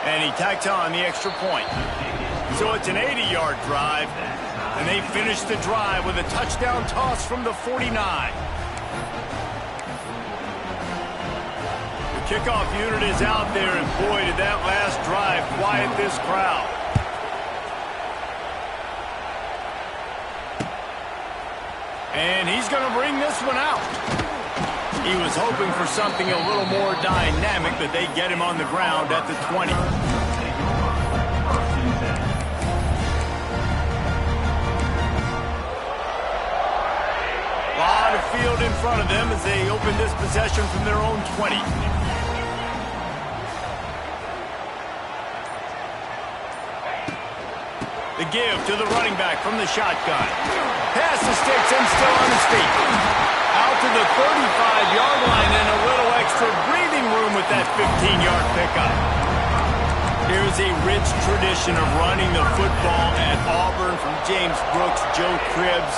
And he tacks on the extra point. So it's an 80-yard drive, and they finish the drive with a touchdown toss from the 49. The kickoff unit is out there, and boy, did that last drive quiet this crowd. And he's going to bring this one out. He was hoping for something a little more dynamic, but they get him on the ground at the 20. A lot of field in front of them as they open this possession from their own 20. The give to the running back from the shotgun. Pass the sticks and still on his feet. Out to the 35-yard line and a little extra breathing room with that 15-yard pickup. Here's a rich tradition of running the football at Auburn from James Brooks, Joe Cribbs,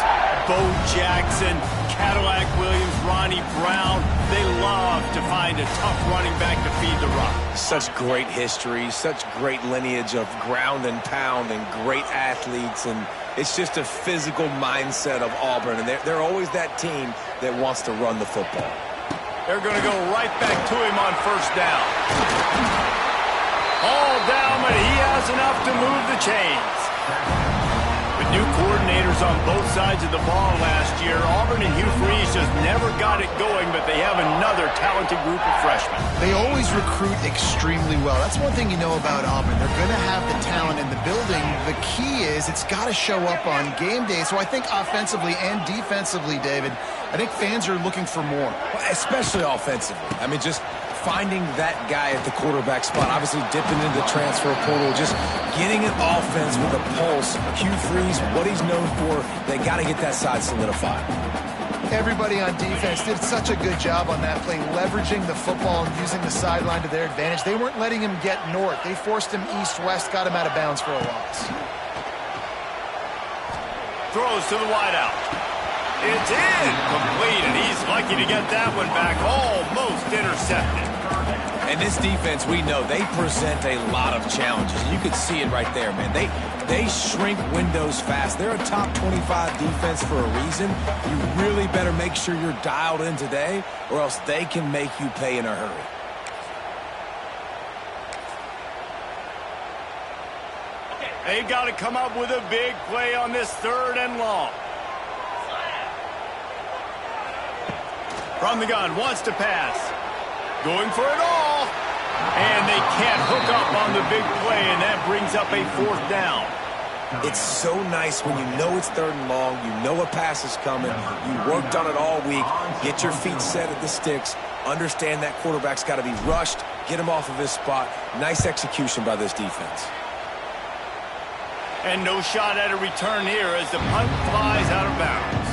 Bo Jackson, Cadillac Williams, Ronnie Brown. They love to find a tough running back to feed the run. Such great history, such great lineage of ground and pound and great athletes, and it's just a physical mindset of Auburn, and they're always that team that wants to run the football. They're going to go right back to him on first down. All down, but he has enough to move the chains. With new coordinators on both sides of the ball last year, Auburn and Hugh Freeze just never got it going, but they have another talented group of freshmen. They always recruit extremely well. That's one thing you know about Auburn. They're going to have the talent in the building. The key is it's got to show up on game day. So I think offensively and defensively, David, I think fans are looking for more. Well, especially offensively. I mean, just finding that guy at the quarterback spot, obviously dipping into the transfer portal, just getting an offense with a pulse. Hugh Freeze, what he's known for, they got to get that side solidified. Everybody on defense did such a good job on that play, leveraging the football and using the sideline to their advantage. They weren't letting him get north. They forced him east-west, got him out of bounds for a loss. Throws to the wideout. It's in, complete, and he's lucky to get that one back, almost intercepted. And this defense, we know, they present a lot of challenges. You could see it right there, man. They shrink windows fast. They're a top 25 defense for a reason. You really better make sure you're dialed in today, or else they can make you pay in a hurry. They've got to come up with a big play on this 3rd and long. From the gun, wants to pass. Going for it all. And they can't hook up on the big play, and that brings up a 4th down. It's so nice when you know it's 3rd and long, you know a pass is coming, you worked on it all week, get your feet set at the sticks, understand that quarterback's got to be rushed, get him off of his spot. Nice execution by this defense. And no shot at a return here as the punt flies out of bounds.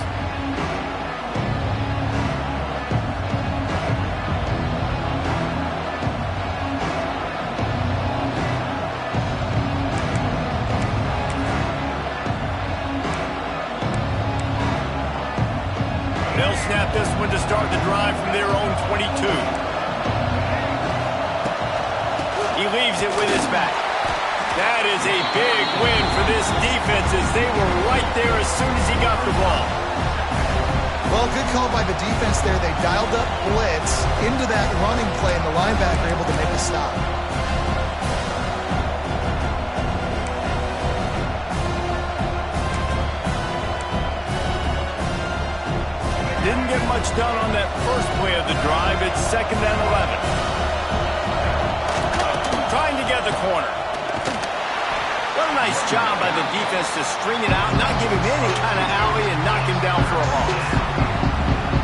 They'll snap this one to start the drive from their own 22. He leaves it with his back. That is a big win for this defense as they were right there as soon as he got the ball. Well, good call by the defense there. They dialed up blitz into that running play, and the linebacker able to make a stop. Didn't get much done on that first play of the drive. It's 2nd and 11. Trying to get the corner. What a nice job by the defense to string it out, not give him any kind of alley, and knock him down for a loss.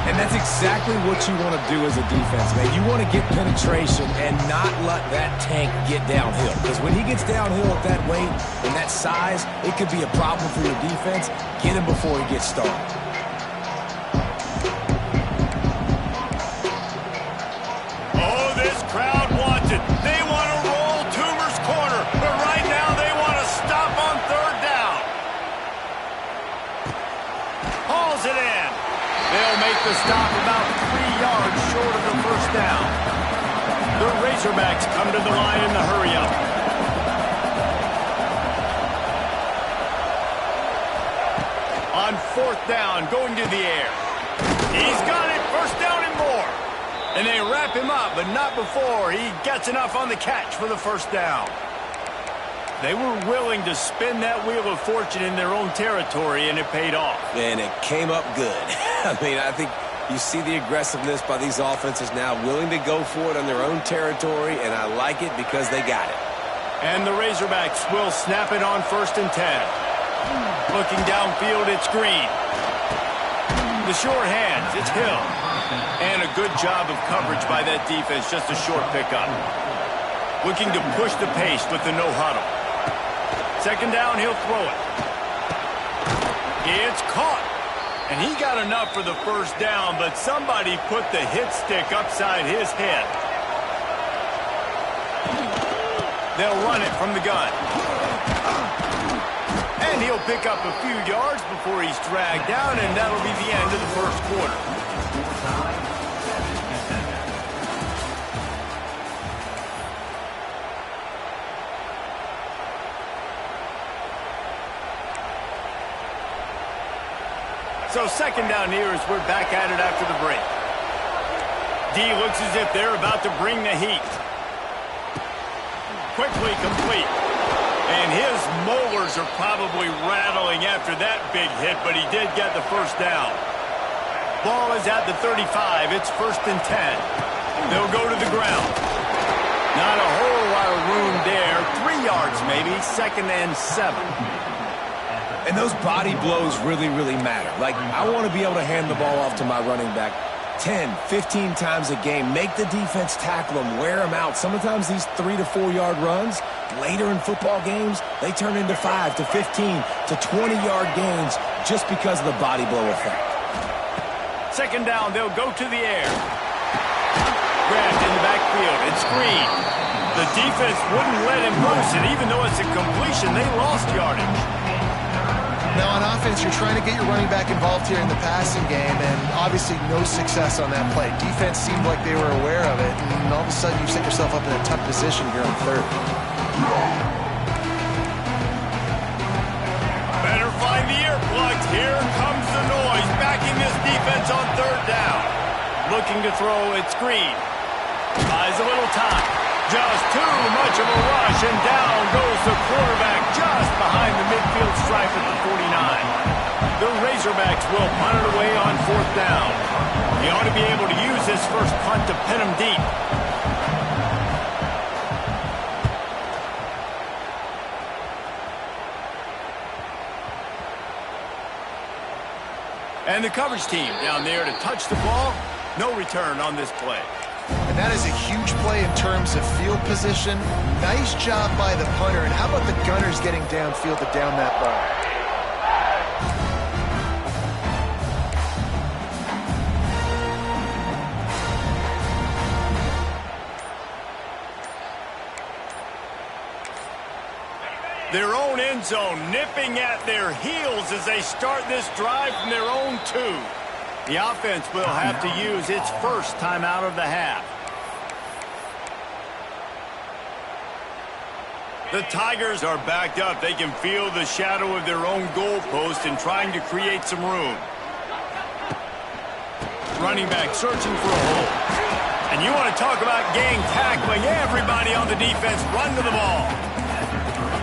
And that's exactly what you want to do as a defense, man. You want to get penetration and not let that tank get downhill. Because when he gets downhill at that weight and that size, it could be a problem for your defense. Get him before he gets started. Oh, this crowd wants it. They want to roll Toomer's corner, but right now they want to stop on 3rd down. Hauls it in. They'll make the stop about 3 yards short of the 1st down. The Razorbacks come to the line in the hurry-up. down, going to the air. He's got it, first down and more. And they wrap him up, but not before he gets enough on the catch for the first down. They were willing to spin that wheel of fortune in their own territory, and it paid off. And it came up good. I mean, I think you see the aggressiveness by these offenses now, willing to go for it on their own territory, and I like it because they got it. And the Razorbacks will snap it on 1st and 10. Looking downfield, it's Green. The short hands, it's Hill. And a good job of coverage by that defense, just a short pickup. Looking to push the pace with the no huddle. 2nd down, he'll throw it. It's caught. And he got enough for the first down, but somebody put the hit stick upside his head. They'll run it from the gun. And he'll pick up a few yards before he's dragged down, and that'll be the end of the first quarter. So 2nd down here as we're back at it after the break. D looks as if they're about to bring the heat. Quickly complete. And his molars are probably rattling after that big hit, but he did get the first down. Ball is at the 35. It's 1st and 10. They'll go to the ground. Not a whole lot of room there. 3 yards maybe. 2nd and 7. And those body blows really, really matter. Like, I want to be able to hand the ball off to my running back 10, 15 times a game. Make the defense tackle them, wear them out. Sometimes these 3 to 4 yard runs, later in football games, they turn into 5 to 15 to 20-yard gains just because of the body blow effect. 2nd down, they'll go to the air. Grabbed in the backfield. It's Green. The defense wouldn't let him loose, and even though it's a completion, they lost yardage. Now, on offense, you're trying to get your running back involved here in the passing game, and obviously no success on that play. Defense seemed like they were aware of it, and all of a sudden you set yourself up in a tough position here on 3rd. Better find the earplugs. Here comes the noise, backing this defense on 3rd down. Looking to throw, it's Green. Buys a little time. Just too much of a rush, and down goes the quarterback just behind the midfield stripe at the 49. The Razorbacks will punt it away on 4th down. He ought to be able to use this first punt to pin him deep. And the coverage team down there to touch the ball. No return on this play. And that is a huge play in terms of field position. Nice job by the punter. And how about the gunners getting downfield to down that ball? Their own end zone nipping at their heels as they start this drive from their own 2. The offense will have to use its first timeout of the half. The Tigers are backed up. They can feel the shadow of their own goalpost and trying to create some room. Running back searching for a hole. And you want to talk about gang tackling. Everybody on the defense run to the ball.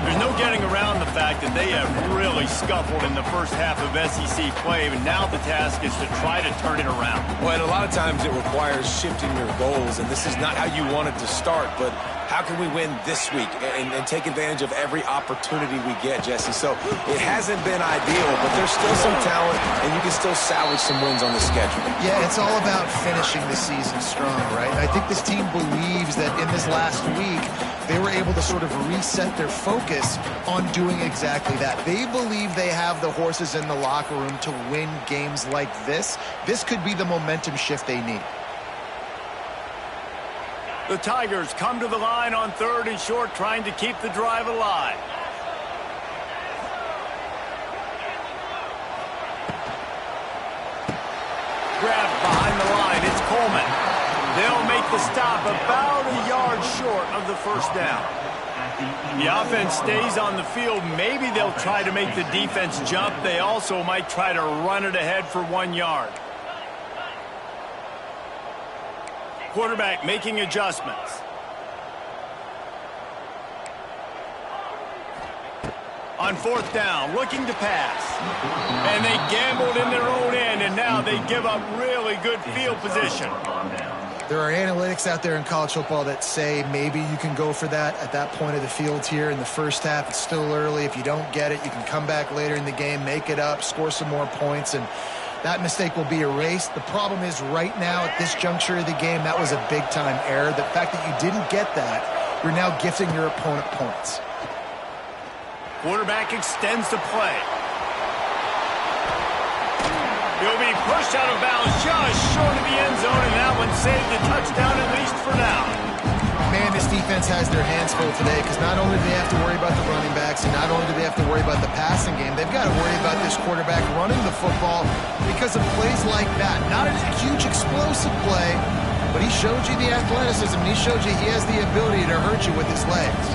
There's no getting around the fact that they have really scuffled in the first half of SEC play, but now the task is to try to turn it around. Well, and a lot of times it requires shifting your goals, and this is not how you wanted to start, but how can we win this week and take advantage of every opportunity we get, Jesse? So it hasn't been ideal, but there's still some talent, and you can still salvage some wins on the schedule. Yeah, it's all about finishing the season strong, right? I think this team believes that in this last week, they were able to sort of reset their focus on doing exactly that. They believe they have the horses in the locker room to win games like this. This could be the momentum shift they need. The Tigers come to the line on 3rd and short, trying to keep the drive alive. Grabbed behind the line, it's Coleman. They'll make the stop about a yard short of the first down. The offense stays on the field. Maybe they'll try to make the defense jump. They also might try to run it ahead for 1 yard. Quarterback making adjustments. On 4th down, looking to pass. And they gambled in their own end, and now they give up really good field position. There are analytics out there in college football that say maybe you can go for that at that point of the field here in the first half. It's still early. If you don't get it, you can come back later in the game, make it up, score some more points, and that mistake will be erased. The problem is right now at this juncture of the game, that was a big-time error. The fact that you didn't get that, you're now gifting your opponent points. Quarterback extends the play. He'll be pushed out of bounds just short of the end zone, and that one saved the touchdown at least for now. Man, this defense has their hands full today because not only do they have to worry about the running backs and not only do they have to worry about the passing game, they've got to worry about this quarterback running the football because of plays like that. Not a huge explosive play, but he showed you the athleticism. He showed you he has the ability to hurt you with his legs.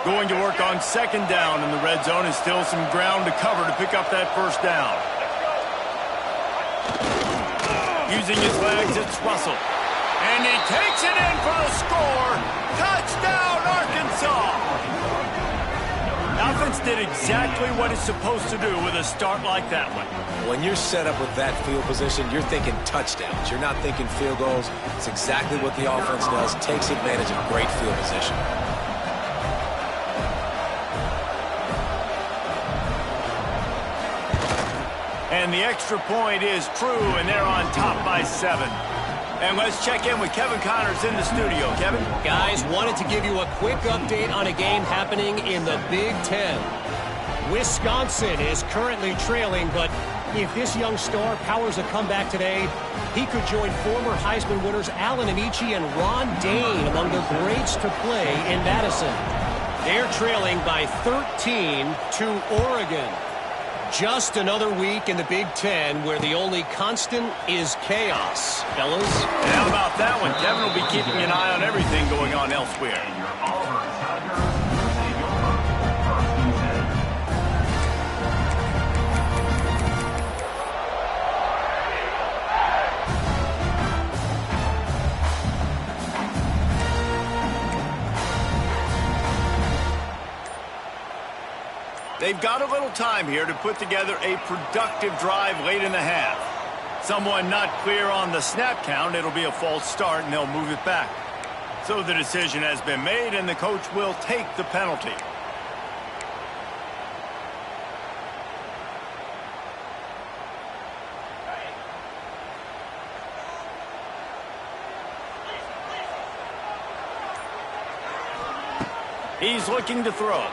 Going to work on 2nd down in the red zone, and still some ground to cover to pick up that 1st down. Using his legs, it's Russell. And he takes it in for the score. Touchdown, Arkansas! Offense did exactly what it's supposed to do with a start like that one. When you're set up with that field position, you're thinking touchdowns. You're not thinking field goals. It's exactly what the offense does. Takes advantage of great field position. And the extra point is true, and they're on top by 7. And let's check in with Kevin Connors in the studio. Kevin? Guys, wanted to give you a quick update on a game happening in the Big Ten. Wisconsin is currently trailing, but if this young star powers a comeback today, he could join former Heisman winners Allen Amici and Ron Dane among the greats to play in Madison. They're trailing by 13 to Oregon. Just another week in the Big Ten where the only constant is chaos. Fellas? And how about that one? Kevin will be keeping an eye on everything going on elsewhere. They've got a little time here to put together a productive drive late in the half. Someone not clear on the snap count, it'll be a false start, and they'll move it back. So the decision has been made, and the coach will take the penalty. He's looking to throw.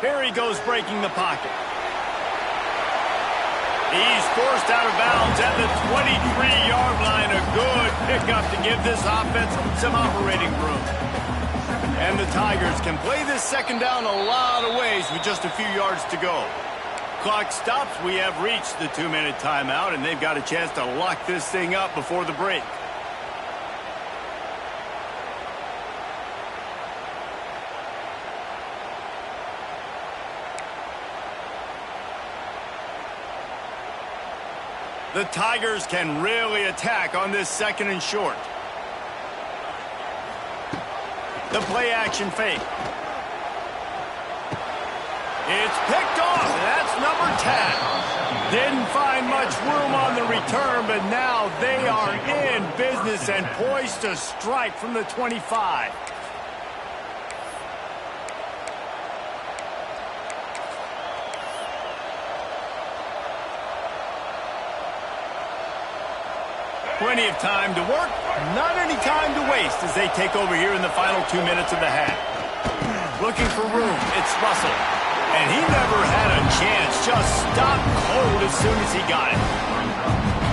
Here he goes, breaking the pocket. He's forced out of bounds at the 23-yard line. A good pickup to give this offense some operating room. And the Tigers can play this 2nd down a lot of ways with just a few yards to go. Clock stops. We have reached the 2-minute timeout, and they've got a chance to lock this thing up before the break. The Tigers can really attack on this 2nd and short. The play action fake. It's picked off. That's number 10. Didn't find much room on the return, but now they are in business and poised to strike from the 25. Plenty of time to work, not any time to waste as they take over here in the final 2 minutes of the half. Looking for room, it's Russell. And he never had a chance, just stopped cold as soon as he got it.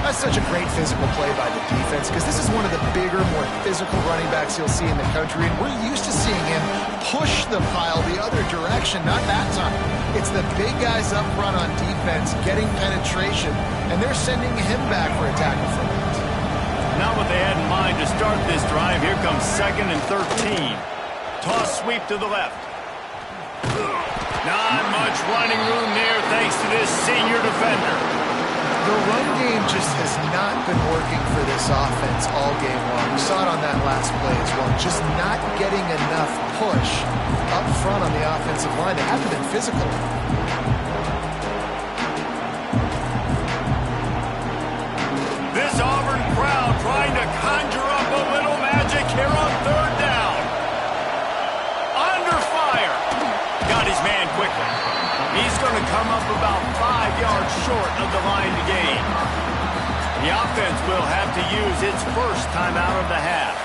That's such a great physical play by the defense because this is one of the bigger, more physical running backs you'll see in the country, and we're used to seeing him push the pile the other direction. Not that time. It's the big guys up front on defense getting penetration, and they're sending him back for a tackle from it. Not what they had in mind to start this drive. Here comes 2nd and 13. Toss sweep to the left. Not much running room there thanks to this senior defender. The run game just has not been working for this offense all game long. We saw it on that last play as well. Just not getting enough push up front on the offensive line. They haven't been physical. This Auburn crowd trying to conjure up a little magic here on 3rd down. Under fire. Got his man quickly. He's going to come up about 5 yards short of the line to gain. The offense will have to use its first timeout of the half.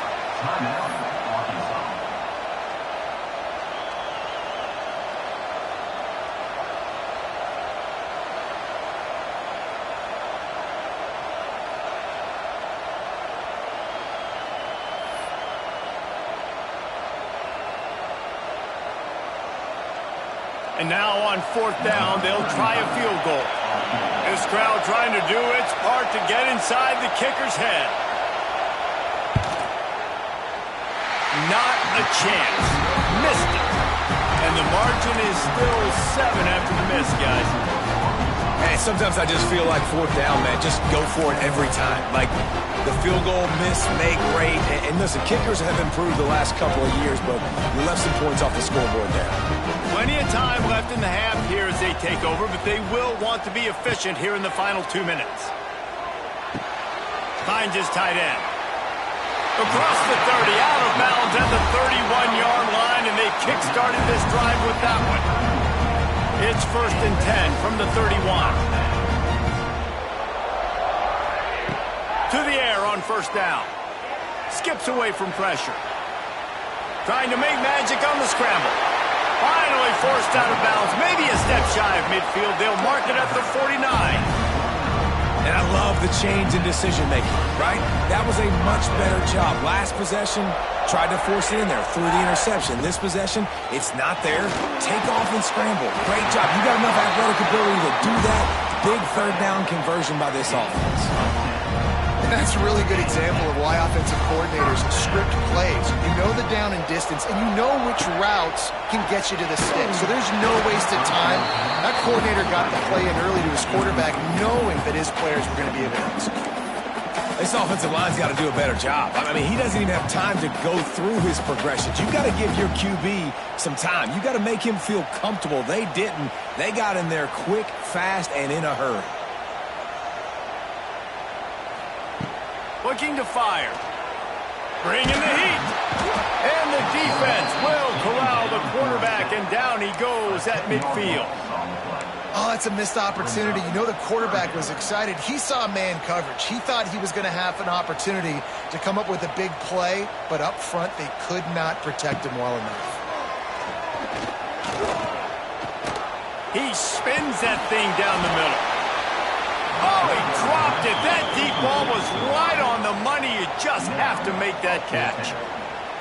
And now on 4th down, they'll try a field goal. This crowd trying to do its part to get inside the kicker's head. Not a chance. Missed it. And the margin is still 7 after the miss, guys. Hey, sometimes I just feel like 4th down, man. Just go for it every time. Like the field goal, miss, make, rate. And listen, kickers have improved the last couple of years, but we left some points off the scoreboard there. Plenty of time left in the half here as they take over, but they will want to be efficient here in the final 2 minutes. Finds his tight end. Across the 30, out of bounds at the 31-yard line, and they kick-started this drive with that one. It's 1st and 10 from the 31. To the air on 1st down. Skips away from pressure. Trying to make magic on the scramble. Finally forced out of bounds. Maybe a step shy of midfield. They'll mark it at the 49. And I love the change in decision-making, right? That was a much better job. Last possession, tried to force it in there, threw the interception. This possession, it's not there. Take off and scramble. Great job. You got enough athletic ability to do that. Big 3rd down conversion by this offense. And that's a really good example of why offensive coordinators script plays. You know the down and distance, and you know which routes can get you to the stick. So there's no wasted time. That coordinator got the play in early to his quarterback, knowing that his players were going to be able to execute. This offensive line's got to do a better job. I mean, he doesn't even have time to go through his progressions. You've got to give your QB some time. You've got to make him feel comfortable. They didn't. They got in there quick, fast, and in a hurry. Looking to fire. Bringing the heat. And the defense will corral the quarterback, and down he goes at midfield. Oh, that's a missed opportunity. You know the quarterback was excited. He saw man coverage. He thought he was going to have an opportunity to come up with a big play, but up front they could not protect him well enough. He spins that thing down the middle. Oh, he dropped it. That deep ball was right on the money. You just have to make that catch.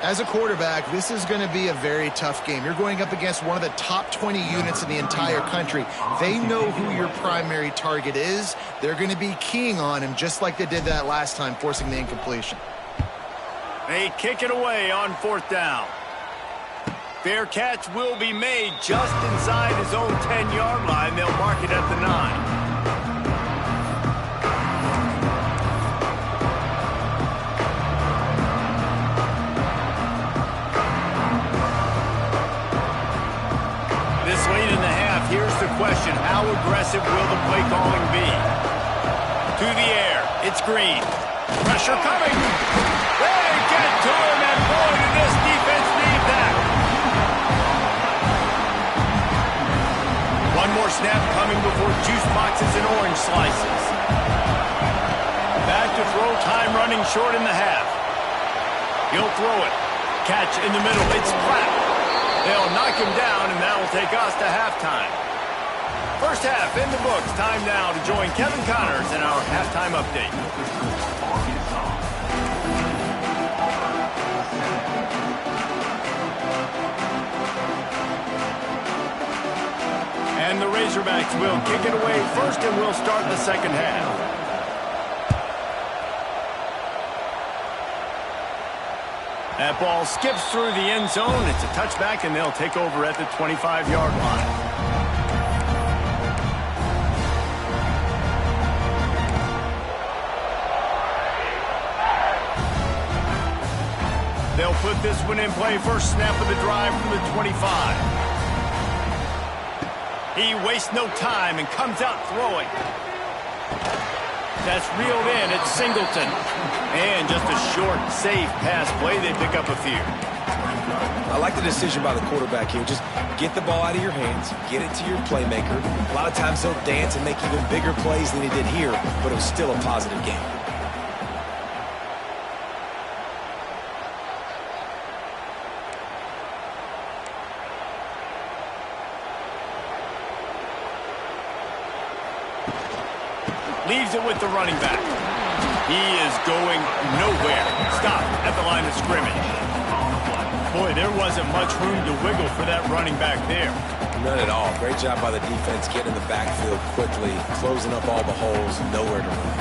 As a quarterback, this is going to be a very tough game. You're going up against one of the top 20 units in the entire country. They know who your primary target is. They're going to be keying on him just like they did that last time, forcing the incompletion. They kick it away on 4th down. Fair catch will be made just inside his own 10-yard line. They'll mark it at the 9. Late in the half, here's the question. How aggressive will the play calling be? To the air. It's Green. Pressure coming. They get to him, and boy, did this defense need that. One more snap coming before juice boxes and orange slices. Back to throw, time running short in the half. He'll throw it. Catch in the middle. It's flat. They'll knock him down, and that will take us to halftime. First half in the books. Time now to join Kevin Connors in our halftime update. And the Razorbacks will kick it away first, and we'll start the second half. That ball skips through the end zone. It's a touchback, and they'll take over at the 25-yard line. They'll put this one in play. First snap of the drive from the 25. He wastes no time and comes out throwing. That's reeled in. It's Singleton. And just a short, safe pass play. They pick up a few. I like the decision by the quarterback here. Just get the ball out of your hands, get it to your playmaker. A lot of times he'll dance and make even bigger plays than he did here, but it was still a positive game. Leaves it with the running back. He is going nowhere. Stop at the line of scrimmage. Boy, there wasn't much room to wiggle for that running back there. None at all. Great job by the defense getting in the backfield quickly, closing up all the holes, nowhere to run.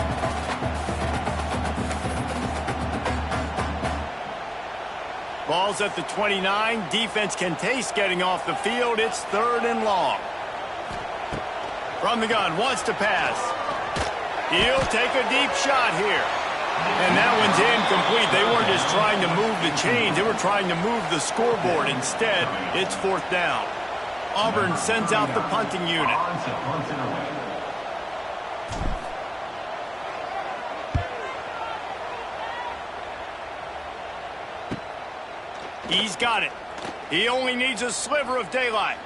Ball's at the 29. Defense can taste getting off the field. It's 3rd and long. From the gun, wants to pass. He'll take a deep shot here. And that one's incomplete. They weren't just trying to move the chains. They were trying to move the scoreboard. Instead, it's 4th down. Auburn sends out the punting unit. He's got it. He only needs a sliver of daylight.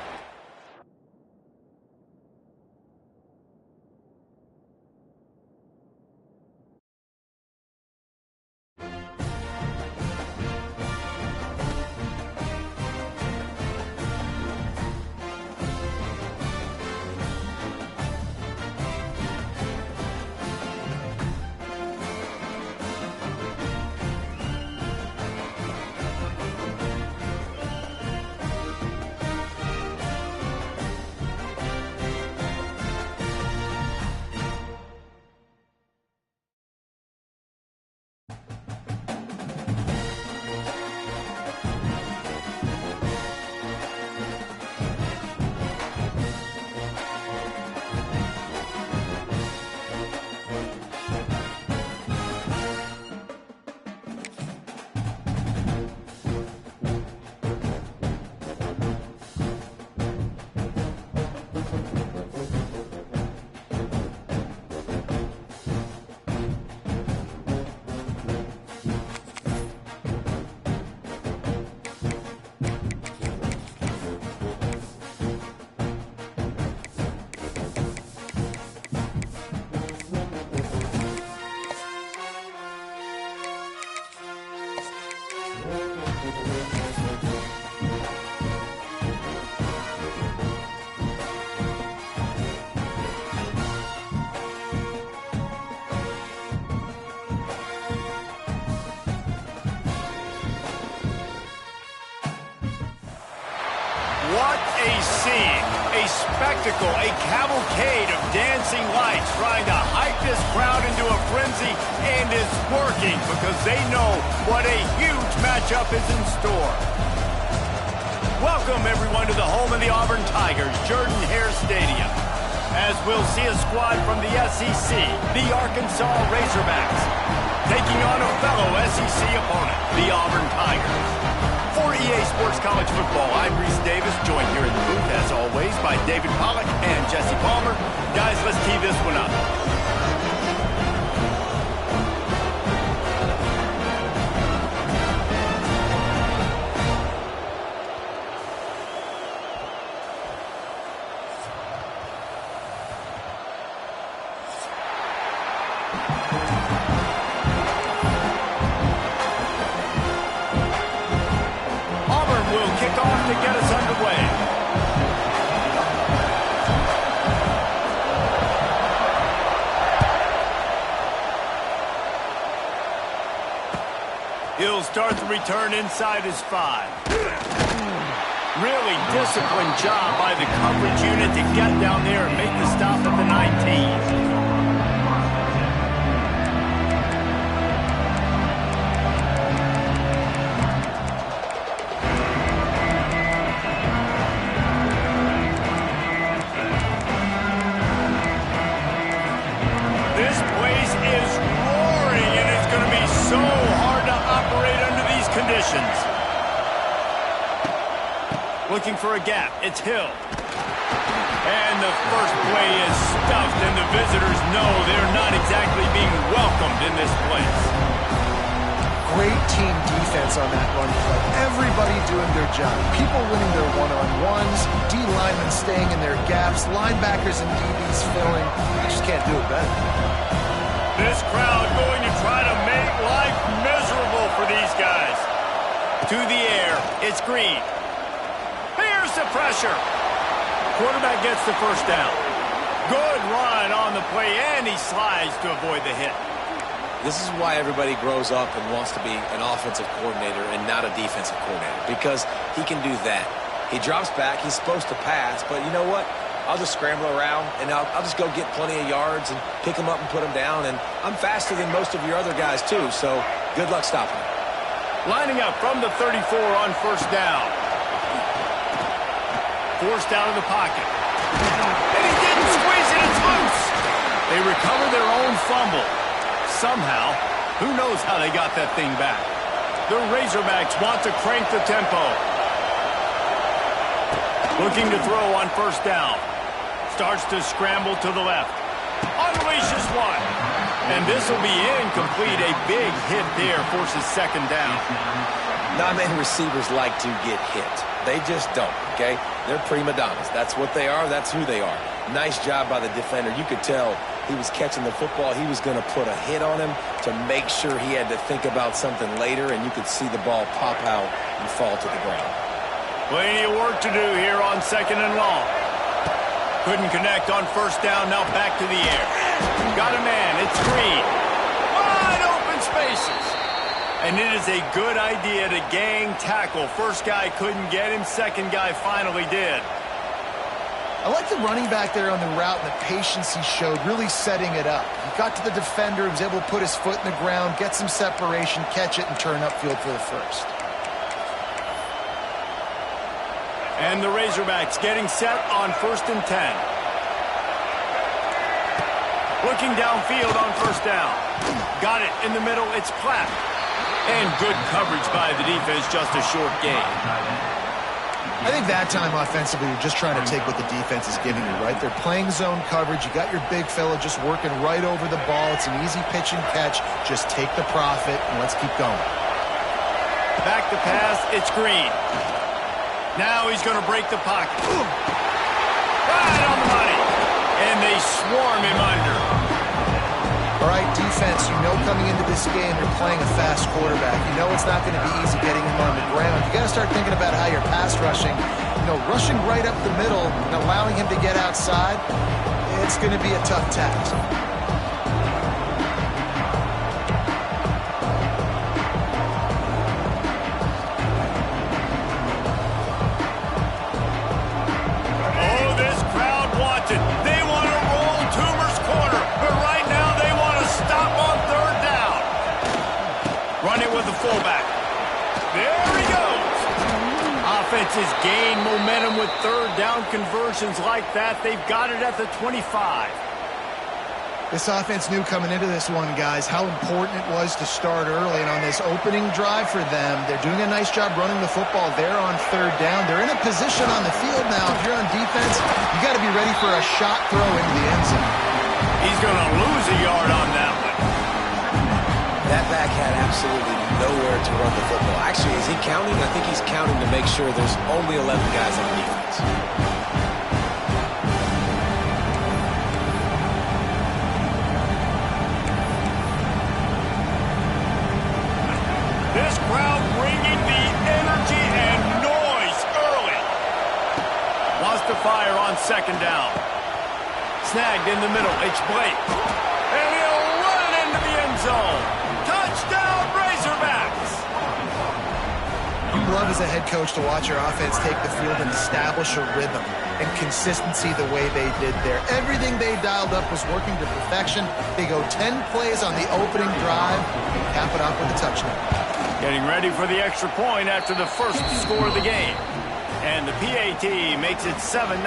What a scene, a spectacle, a cavalcade of dancing lights trying to hype this crowd into a frenzy, and it's working because they know what a huge matchup is in store. Welcome, everyone, to the home of the Auburn Tigers, Jordan-Hare Stadium, as we'll see a squad from the SEC, the Arkansas Razorbacks, taking on a fellow SEC opponent, the Auburn Tigers. For EA Sports College Football, I'm Reese Davis, joined here in the booth, as always, by David Pollack and Jesse Palmer. Guys, let's tee this one up. To get us underway. He'll start the return inside his 5. Really disciplined job by the coverage unit to get down there and make the stop at the 19. possessions. Looking for a gap. It's Hill. And the first play is stuffed, and the visitors know they're not exactly being welcomed in this place. Great team defense on that run play. Everybody doing their job. People winning their one-on-ones, D-linemen staying in their gaps, linebackers and DBs filling. You just can't do it better. This crowd going to try to make life miserable for these guys. To the air, it's Green. Here's the pressure. Quarterback gets the first down. Good run on the play, and he slides to avoid the hit. This is why everybody grows up and wants to be an offensive coordinator and not a defensive coordinator, because he can do that. He drops back. He's supposed to pass, but you know what? I'll just scramble around, and I'll just go get plenty of yards and pick them up and put them down, and I'm faster than most of your other guys, too, so good luck stopping him. Lining up from the 34 on first down. Forced out of the pocket. And he didn't squeeze it. It's loose. They recover their own fumble. Somehow, who knows how they got that thing back. The Razorbacks want to crank the tempo. Looking to throw on first down. Starts to scramble to the left. Unleashes one. And this will be incomplete. A big hit there forces second down. Not many receivers like to get hit. They just don't, okay? They're prima donnas. That's what they are. That's who they are. Nice job by the defender. You could tell he was catching the football. He was going to put a hit on him to make sure he had to think about something later, and you could see the ball pop out and fall to the ground. Plenty of work to do here on second and long. Couldn't connect on first down. Now back to the air. Got a man. It's Green. Wide open spaces. And it is a good idea to gang tackle. First guy couldn't get him. Second guy finally did. I like the running back there on the route and the patience he showed, really setting it up. He got to the defender, he was able to put his foot in the ground, get some separation, catch it, and turn upfield for the first. And the Razorbacks getting set on 1st and 10. Looking downfield on first down. Got it in the middle. It's Platt. And good coverage by the defense, just a short gain. I think that time offensively, you're just trying to take what the defense is giving you, right? They're playing zone coverage. You got your big fella just working right over the ball. It's an easy pitch and catch. Just take the profit, and let's keep going. Back to pass. It's Green. Now he's going to break the pocket. Right on the money. And they swarm him under. All right, defense, you know coming into this game you're playing a fast quarterback. You know it's not going to be easy getting him on the ground. You got to start thinking about how you're pass rushing. Rushing right up the middle and allowing him to get outside, it's going to be a tough task. Fullback. There he goes. Offenses gain momentum with third down conversions like that. They've got it at the 25. This offense knew coming into this one, guys, how important it was to start early. And on this opening drive for them, they're doing a nice job running the football there on third down. They're in a position on the field now. If you're on defense, you got to be ready for a shot throw into the end zone. He's going to lose a yard on that one. That back had absolutely nowhere to run the football. Actually, is he counting? I think he's counting to make sure there's only 11 guys on defense. This crowd bringing the energy and noise early. Wants to fire on second down. Snagged in the middle. It's Blake. And he'll run it into the end zone. Touchdown, Razorbacks! You love as a head coach to watch your offense take the field and establish a rhythm and consistency the way they did there. Everything they dialed up was working to perfection. They go 10 plays on the opening drive and cap it off with a touchdown. Getting ready for the extra point after the first score of the game. And the PAT makes it 7-0.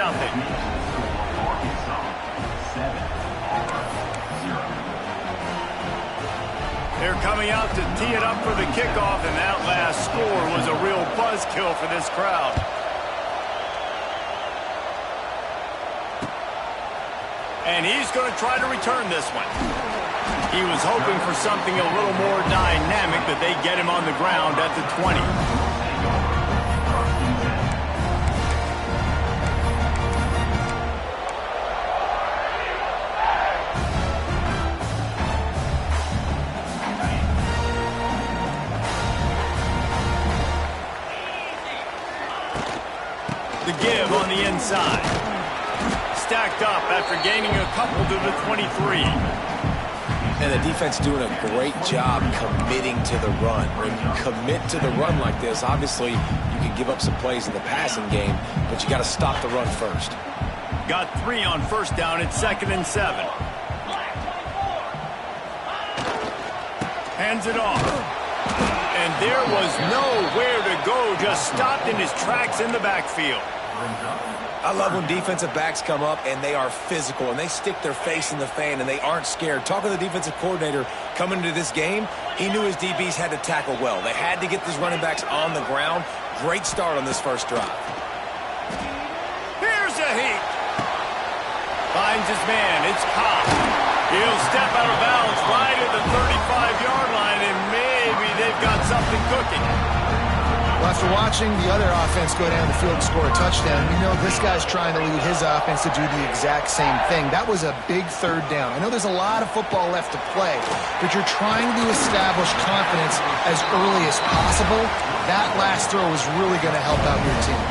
They're coming out to tee it up for the kickoff, and that last score was a real buzzkill for this crowd. And he's going to try to return this one. He was hoping for something a little more dynamic, but they get him on the ground at the 20. The give on the inside. Stacked up after gaining a couple to the 23. And the defense doing a great job committing to the run. When you commit to the run like this, obviously you can give up some plays in the passing game, but you got to stop the run first. Got 3 on first down at 2nd and 7. Hands it off. And there was nowhere to go, just stopped in his tracks in the backfield. I love when defensive backs come up and they are physical and they stick their face in the fan and they aren't scared. Talking to the defensive coordinator coming into this game, he knew his DBs had to tackle well. They had to get these running backs on the ground. Great start on this first drive. Here's a heat. Finds his man. It's Ncaa. He'll step out of bounds right at the 35-yard line, and maybe they've got something cooking. Well, after watching the other offense go down the field and score a touchdown, you know this guy's trying to lead his offense to do the exact same thing. That was a big third down. I know there's a lot of football left to play, but you're trying to establish confidence as early as possible. That last throw is really going to help out your team.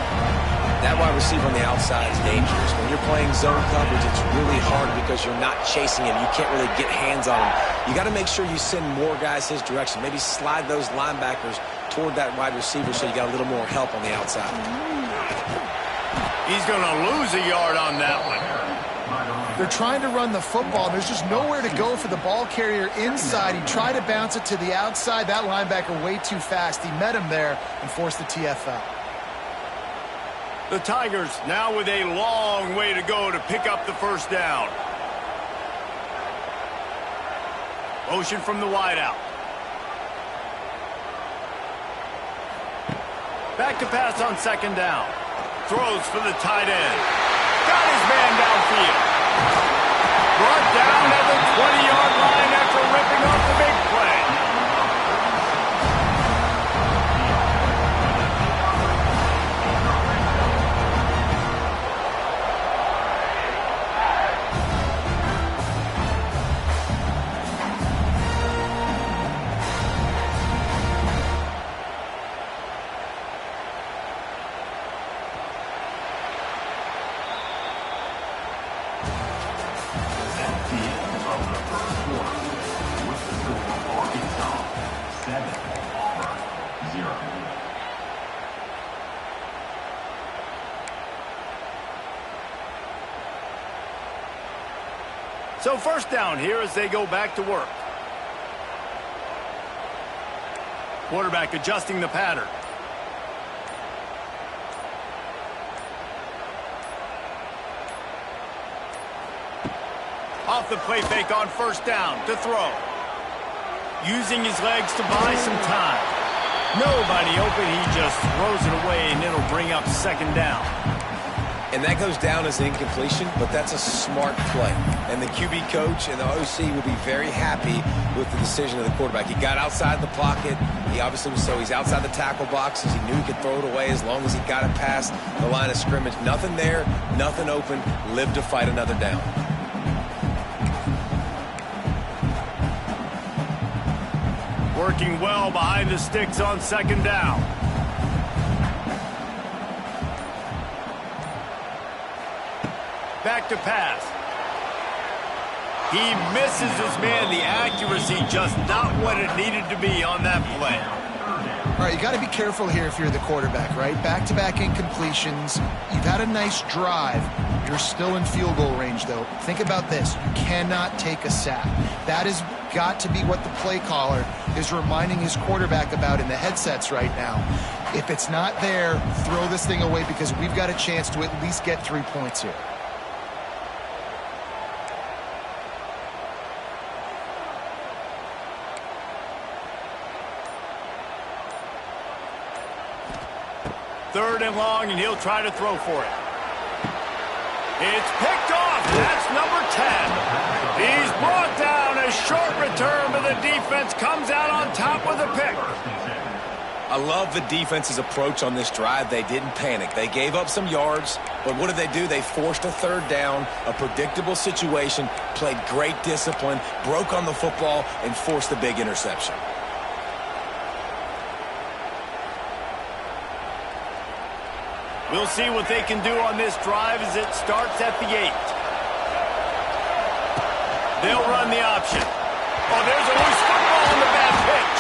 That wide receiver on the outside is dangerous. When you're playing zone coverage, it's really hard because you're not chasing him. You can't really get hands on him. You got to make sure you send more guys his direction. Maybe slide those linebackers toward that wide receiver so you got a little more help on the outside. He's going to lose a yard on that one. They're trying to run the football. There's just nowhere to go for the ball carrier inside. He tried to bounce it to the outside. That linebacker way too fast. He met him there and forced the TFL. The Tigers now with a long way to go to pick up the first down. Motion from the wideout. Back to pass on 2nd down. Throws for the tight end. Got his man downfield. Brought down at the 20-yard line after ripping off the big play. So first down here as they go back to work. Quarterback adjusting the pattern. Off the play fake on first down to throw. Using his legs to buy some time. Nobody open, he just throws it away and it'll bring up 2nd down. And that goes down as an incompletion, but that's a smart play. And the QB coach and the OC will be very happy with the decision of the quarterback. He got outside the pocket. He obviously was, so he's outside the tackle boxes. He knew he could throw it away as long as he got it past the line of scrimmage. Nothing there, nothing open. Live to fight another down. Working well behind the sticks on 2nd down. Back to pass. He misses his man. The accuracy just not what it needed to be on that play. All right, you got to be careful here if you're the quarterback, right? Back-to-back incompletions. You've had a nice drive. You're still in field goal range, though. Think about this. You cannot take a sack. That has got to be what the play caller is reminding his quarterback about in the headsets right now. If it's not there, throw this thing away because we've got a chance to at least get 3 points here. 3rd and long, and he'll try to throw for it. It's picked off. That's number 10. He's brought down. A short return, but the defense comes out on top with a pick. I love the defense's approach on this drive. They didn't panic. They gave up some yards, but what did they do? They forced a 3rd down, a predictable situation, played great discipline, broke on the football, and forced a big interception. We'll see what they can do on this drive as it starts at the 8. They'll run the option. Oh, there's a loose football on the bad pitch.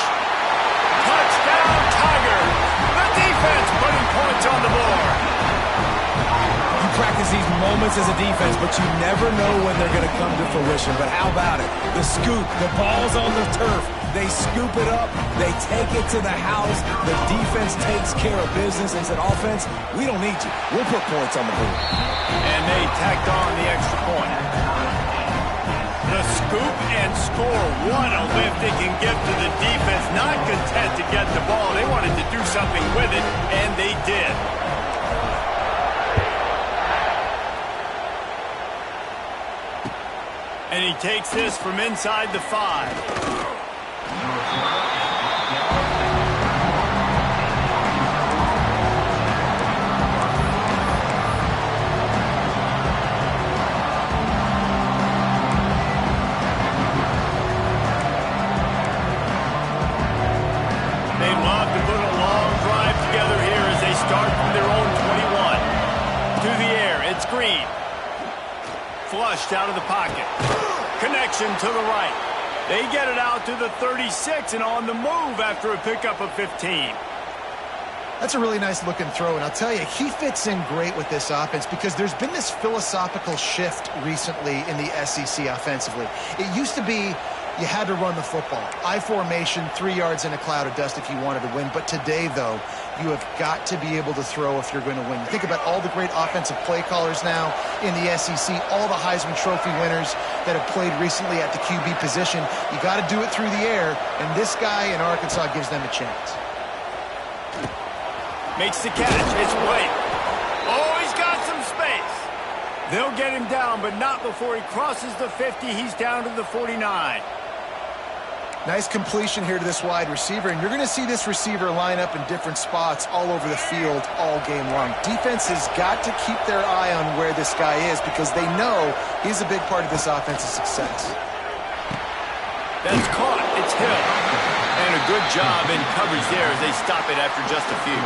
Touchdown, Tiger. The defense putting points on the board. You practice these moments as a defense, but you never know when they're going to come to fruition. But how about it? The scoop, the ball's on the turf. They scoop it up. They take it to the house. The defense takes care of business and said, offense, we don't need you. We'll put points on the board. And they tacked on the extra point. The scoop and score. What a lift they can give to the defense. Not content to get the ball. They wanted to do something with it, and they did. And he takes this from inside the 5. Green. Flushed out of the pocket. Connection to the right. They get it out to the 36 and on the move after a pickup of 15. That's a really nice looking throw, and I'll tell you, he fits in great with this offense because there's been this philosophical shift recently in the SEC offensively. It used to be you had to run the football. I formation, 3 yards in a cloud of dust if you wanted to win. But today, though, you have got to be able to throw if you're going to win. You think about all the great offensive play callers now in the SEC, all the Heisman Trophy winners that have played recently at the QB position. You got to do it through the air, and this guy in Arkansas gives them a chance. Makes the catch. It's Blake. Oh, he's got some space. They'll get him down, but not before he crosses the 50. He's down to the 49. Nice completion here to this wide receiver, and you're going to see this receiver line up in different spots all over the field all game long. Defense has got to keep their eye on where this guy is because they know he's a big part of this offense's success. That's caught. It's Hill. And a good job in coverage there as they stop it after just a few.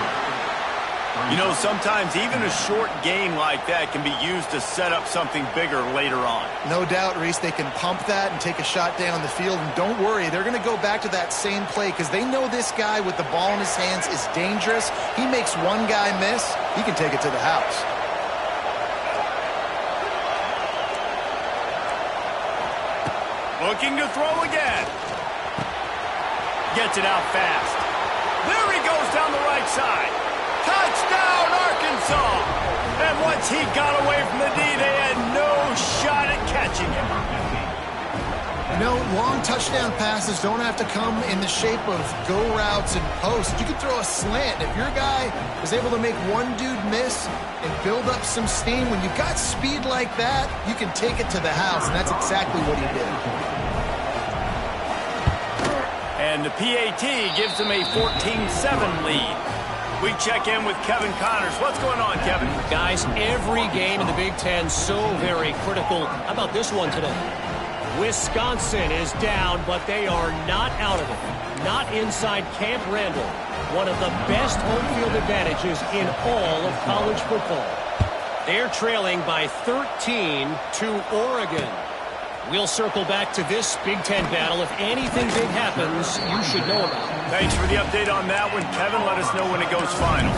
You know, sometimes even a short gain like that can be used to set up something bigger later on. No doubt, Reese, they can pump that and take a shot down the field. And don't worry, they're going to go back to that same play because they know this guy with the ball in his hands is dangerous. He makes one guy miss, he can take it to the house. Looking to throw again. Gets it out fast. There he goes down the right side. Touchdown, Arkansas! And once he got away from the D, they had no shot at catching him. You know, long touchdown passes don't have to come in the shape of go routes and posts. You can throw a slant. If your guy is able to make one dude miss and build up some steam, when you've got speed like that, you can take it to the house, and that's exactly what he did. And the PAT gives them a 14-7 lead. We check in with Kevin Connors. What's going on, Kevin? Guys, every game in the Big Ten so very critical. How about this one today? Wisconsin is down, but they are not out of it. Not inside Camp Randall. One of the best home field advantages in all of college football. They're trailing by 13 to Oregon. We'll circle back to this Big Ten battle. If anything big happens, you should know about it. Thanks for the update on that one, Kevin. Let us know when it goes final.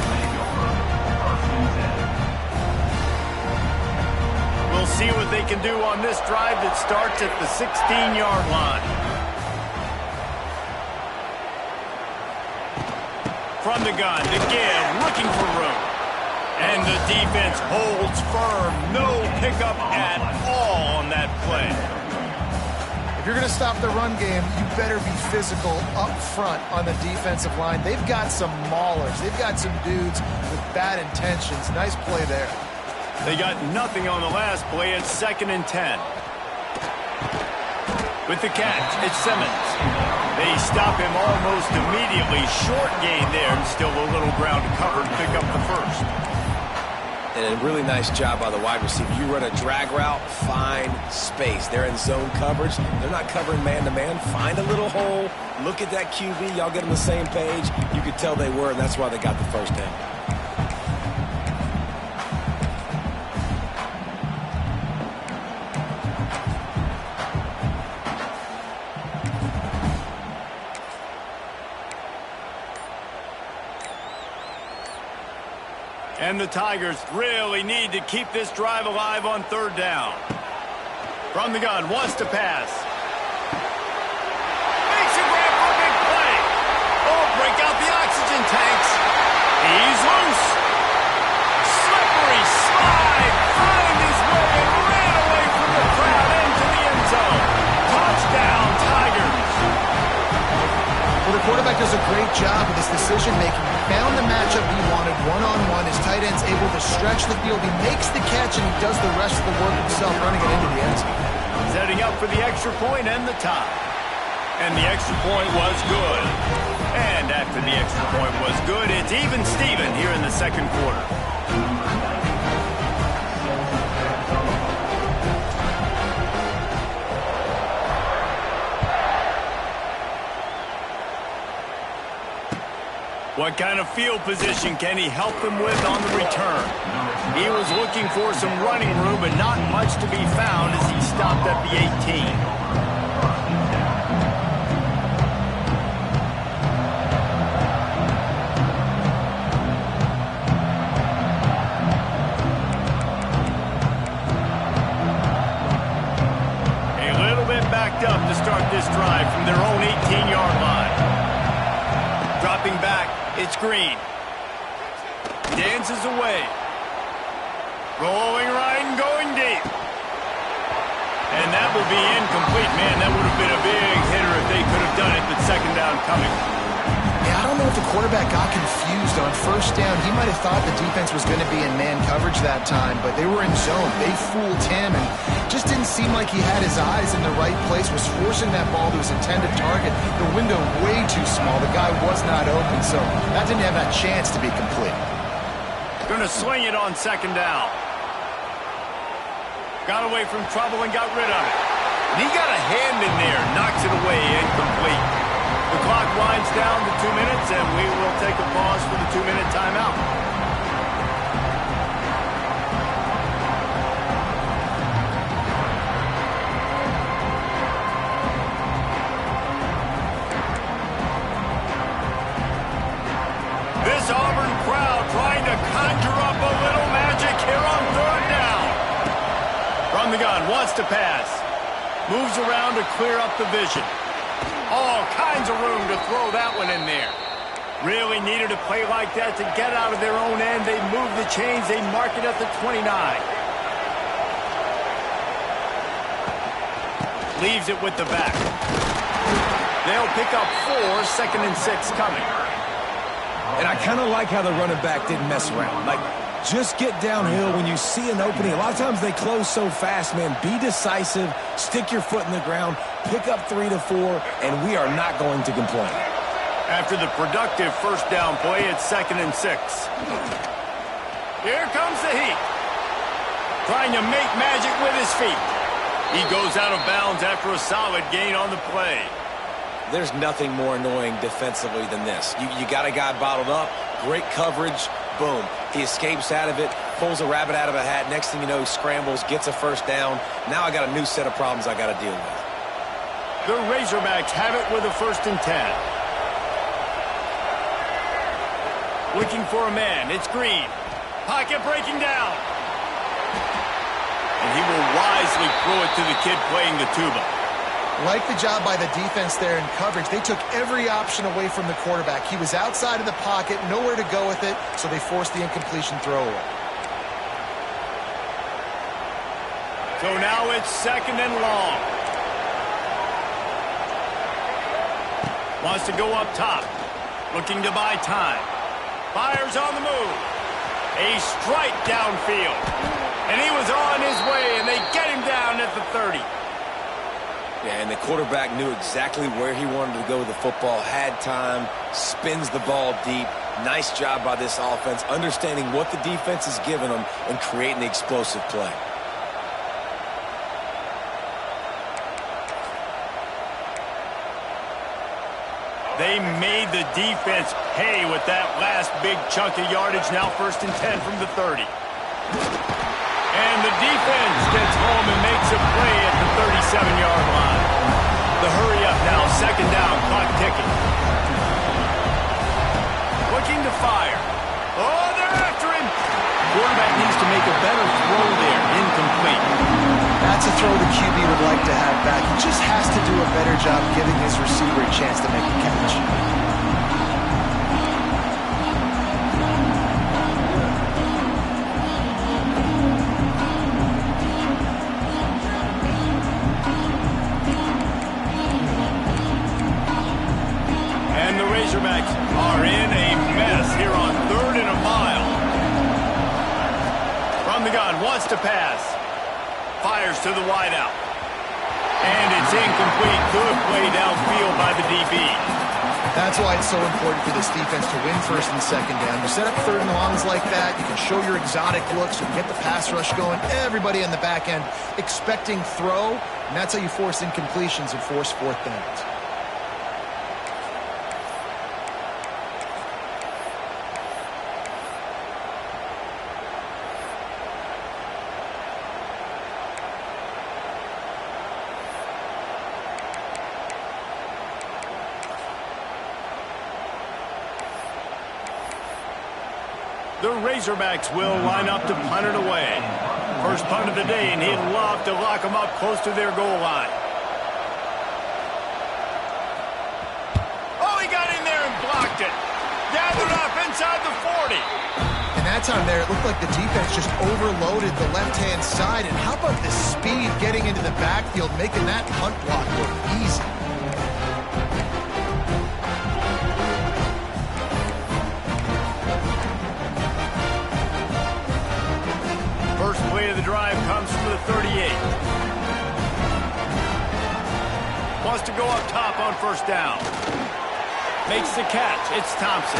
We'll see what they can do on this drive that starts at the 16-yard line. From the gun, the give, looking for room. And the defense holds firm. No pickup at all on that play. If you're going to stop the run game, you better be physical up front on the defensive line. They've got some maulers. They've got some dudes with bad intentions. Nice play there. They got nothing on the last play. It's 2nd and 10. With the catch, it's Simmons. They stop him almost immediately. Short gain there, and still a little ground to cover to pick up the first. And a really nice job by the wide receiver. You run a drag route, find space. They're in zone coverage. They're not covering man-to-man. Find a little hole. Look at that QB. Y'all get on the same page. You could tell they were, and that's why they got the first down. And the Tigers really need to keep this drive alive on 3rd down. From the gun, wants to pass. Makes a grab for a big play. Oh, break out the oxygen tanks. He's loose. Slippery slide. Found his way and ran away from the crowd into the end zone. Touchdown, Tigers. Well, the quarterback does a great job with his decision-making. Found the matchup he wanted, one-on-one. His tight end's able to stretch the field. He makes the catch, and he does the rest of the work himself, running it into the end zone. Setting up for the extra point and the tie. And the extra point was good. And after the extra point was good, it's even Steven here in the 2nd quarter. What kind of field position can he help them with on the return? He was looking for some running room, but not much to be found as he stopped at the 18. A little bit backed up to start this drive from their own 18-yard line. Dropping back. It's Green. Dances away. Rolling right and going deep. And that will be incomplete. Man, that would have been a big hitter if they could have done it, but 2nd down coming. Yeah, I don't know if the quarterback got confused on 1st down. He might have thought the defense was going to be in man coverage that time, but they were in zone. They fooled him and just didn't seem like he had his eyes in the right place, was forcing that ball to his intended target. The window way too small. The guy was not open, so that didn't have that chance to be complete. Going to swing it on 2nd down. Got away from trouble and got rid of it. And he got a hand in there, knocks it away, incomplete. The clock winds down to 2 minutes, and we will take a pause for the 2-minute timeout. This Auburn crowd trying to conjure up a little magic here on 3rd down. From the gun, wants to pass. Moves around to clear up the vision. All kinds of room to throw that one in there. Really needed a play like that to get out of their own end. They move the chains. They mark it at the 29. Leaves it with the back. They'll pick up 4, 2nd and 6 coming. And I kind of like how the running back didn't mess around. Like, just get downhill when you see an opening. A lot of times they close so fast, man. Be decisive, stick your foot in the ground, pick up 3 to 4, and we are not going to complain. After the productive 1st down play, it's 2nd and 6. Here comes the heat. Trying to make magic with his feet. He goes out of bounds after a solid gain on the play. There's nothing more annoying defensively than this. You got a guy bottled up, great coverage, boom. He escapes out of it, pulls a rabbit out of a hat. Next thing you know, he scrambles, gets a 1st down. Now I got a new set of problems I got to deal with. The Razorbacks have it with a 1st and 10. Looking for a man. It's Green. Pocket breaking down. And he will wisely throw it to the kid playing the tuba. Like the job by the defense there in coverage. They took every option away from the quarterback. He was outside of the pocket, nowhere to go with it, so they forced the incompletion throwaway. So now it's 2nd and long. Wants to go up top. Looking to buy time. Fires on the move. A strike downfield. And he was on his way, and they get him down at the 30. Yeah, and the quarterback knew exactly where he wanted to go with the football, had time, spins the ball deep. Nice job by this offense, understanding what the defense is giving them and creating the explosive play. They made the defense pay with that last big chunk of yardage. Now 1st and 10 from the 30. And the defense gets home and makes a play at the 37-yard line. The hurry up now, 2nd down, clock ticking. Looking to fire. Oh, they're after him. Quarterback needs to make a better throw there. Incomplete. That's a throw the QB would like to have back. He just has to do a better job giving his receiver a chance to make a catch. And the Razorbacks are in a mess here on 3rd and a mile. From the gun, wants to pass. Fires to the wideout. And it's incomplete. Good play downfield by the DB. That's why it's so important for this defense to win 1st and 2nd down. You set up 3rd and longs like that, you can show your exotic looks, you can get the pass rush going. Everybody on the back end expecting throw, and that's how you force incompletions and force 4th downs. The Razorbacks will line up to punt it away. First punt of the day, and he'd love to lock them up close to their goal line. Oh, he got in there and blocked it. Gathered up inside the 40. And that time there, it looked like the defense just overloaded the left-hand side. And how about the speed getting into the backfield, making that punt block look easy? First play of the drive comes from the 38. Wants to go up top on 1st down. Makes the catch. It's Thompson.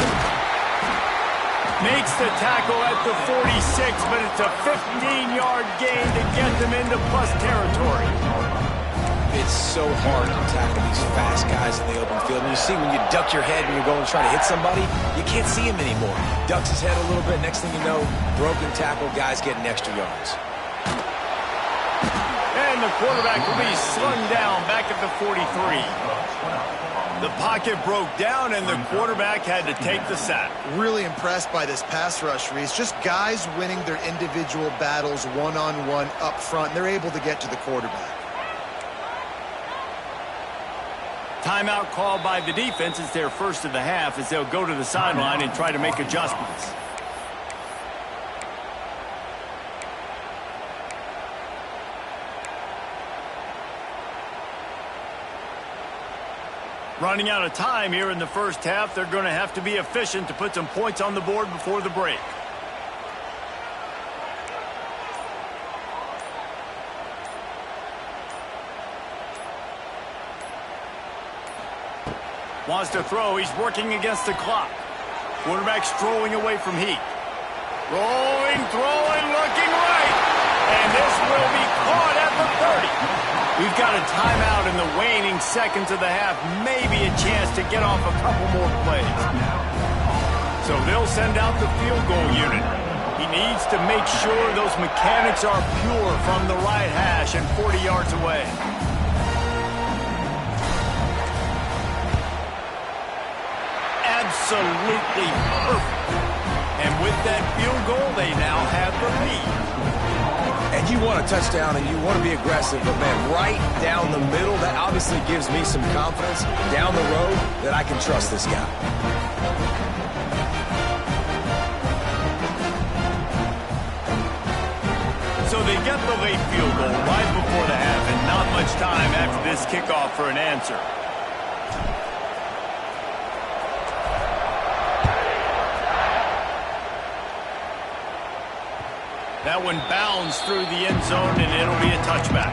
Makes the tackle at the 46, but it's a 15-yard gain to get them into plus territory. It's so hard to tackle these fast guys in the open field. And you see when you duck your head and you're going to try to hit somebody, you can't see him anymore. Ducks his head a little bit. Next thing you know, broken tackle, guys getting extra yards. And the quarterback will be slung down back at the 43. The pocket broke down, and the quarterback had to take the sack. Really impressed by this pass rush, Reese. Just guys winning their individual battles one-on-one up front. They're able to get to the quarterback. Timeout called by the defense. It's their first of the half as they'll go to the sideline and try to make adjustments. Running out of time here in the first half. They're going to have to be efficient to put some points on the board before the break. Wants to throw. He's working against the clock. Quarterback strolling away from Heat. Rolling, throwing, looking right. And this will be caught at the 30. We've got a timeout in the waning seconds of the half. Maybe a chance to get off a couple more plays. So they'll send out the field goal unit. He needs to make sure those mechanics are pure from the right hash and 40 yards away. Absolutely perfect. And with that field goal, they now have the lead. And you want a touchdown and you want to be aggressive, but man, right down the middle, that obviously gives me some confidence down the road that I can trust this guy. So they get the late field goal right before the half, and not much time after this kickoff for an answer. That one bounds through the end zone, and it'll be a touchback.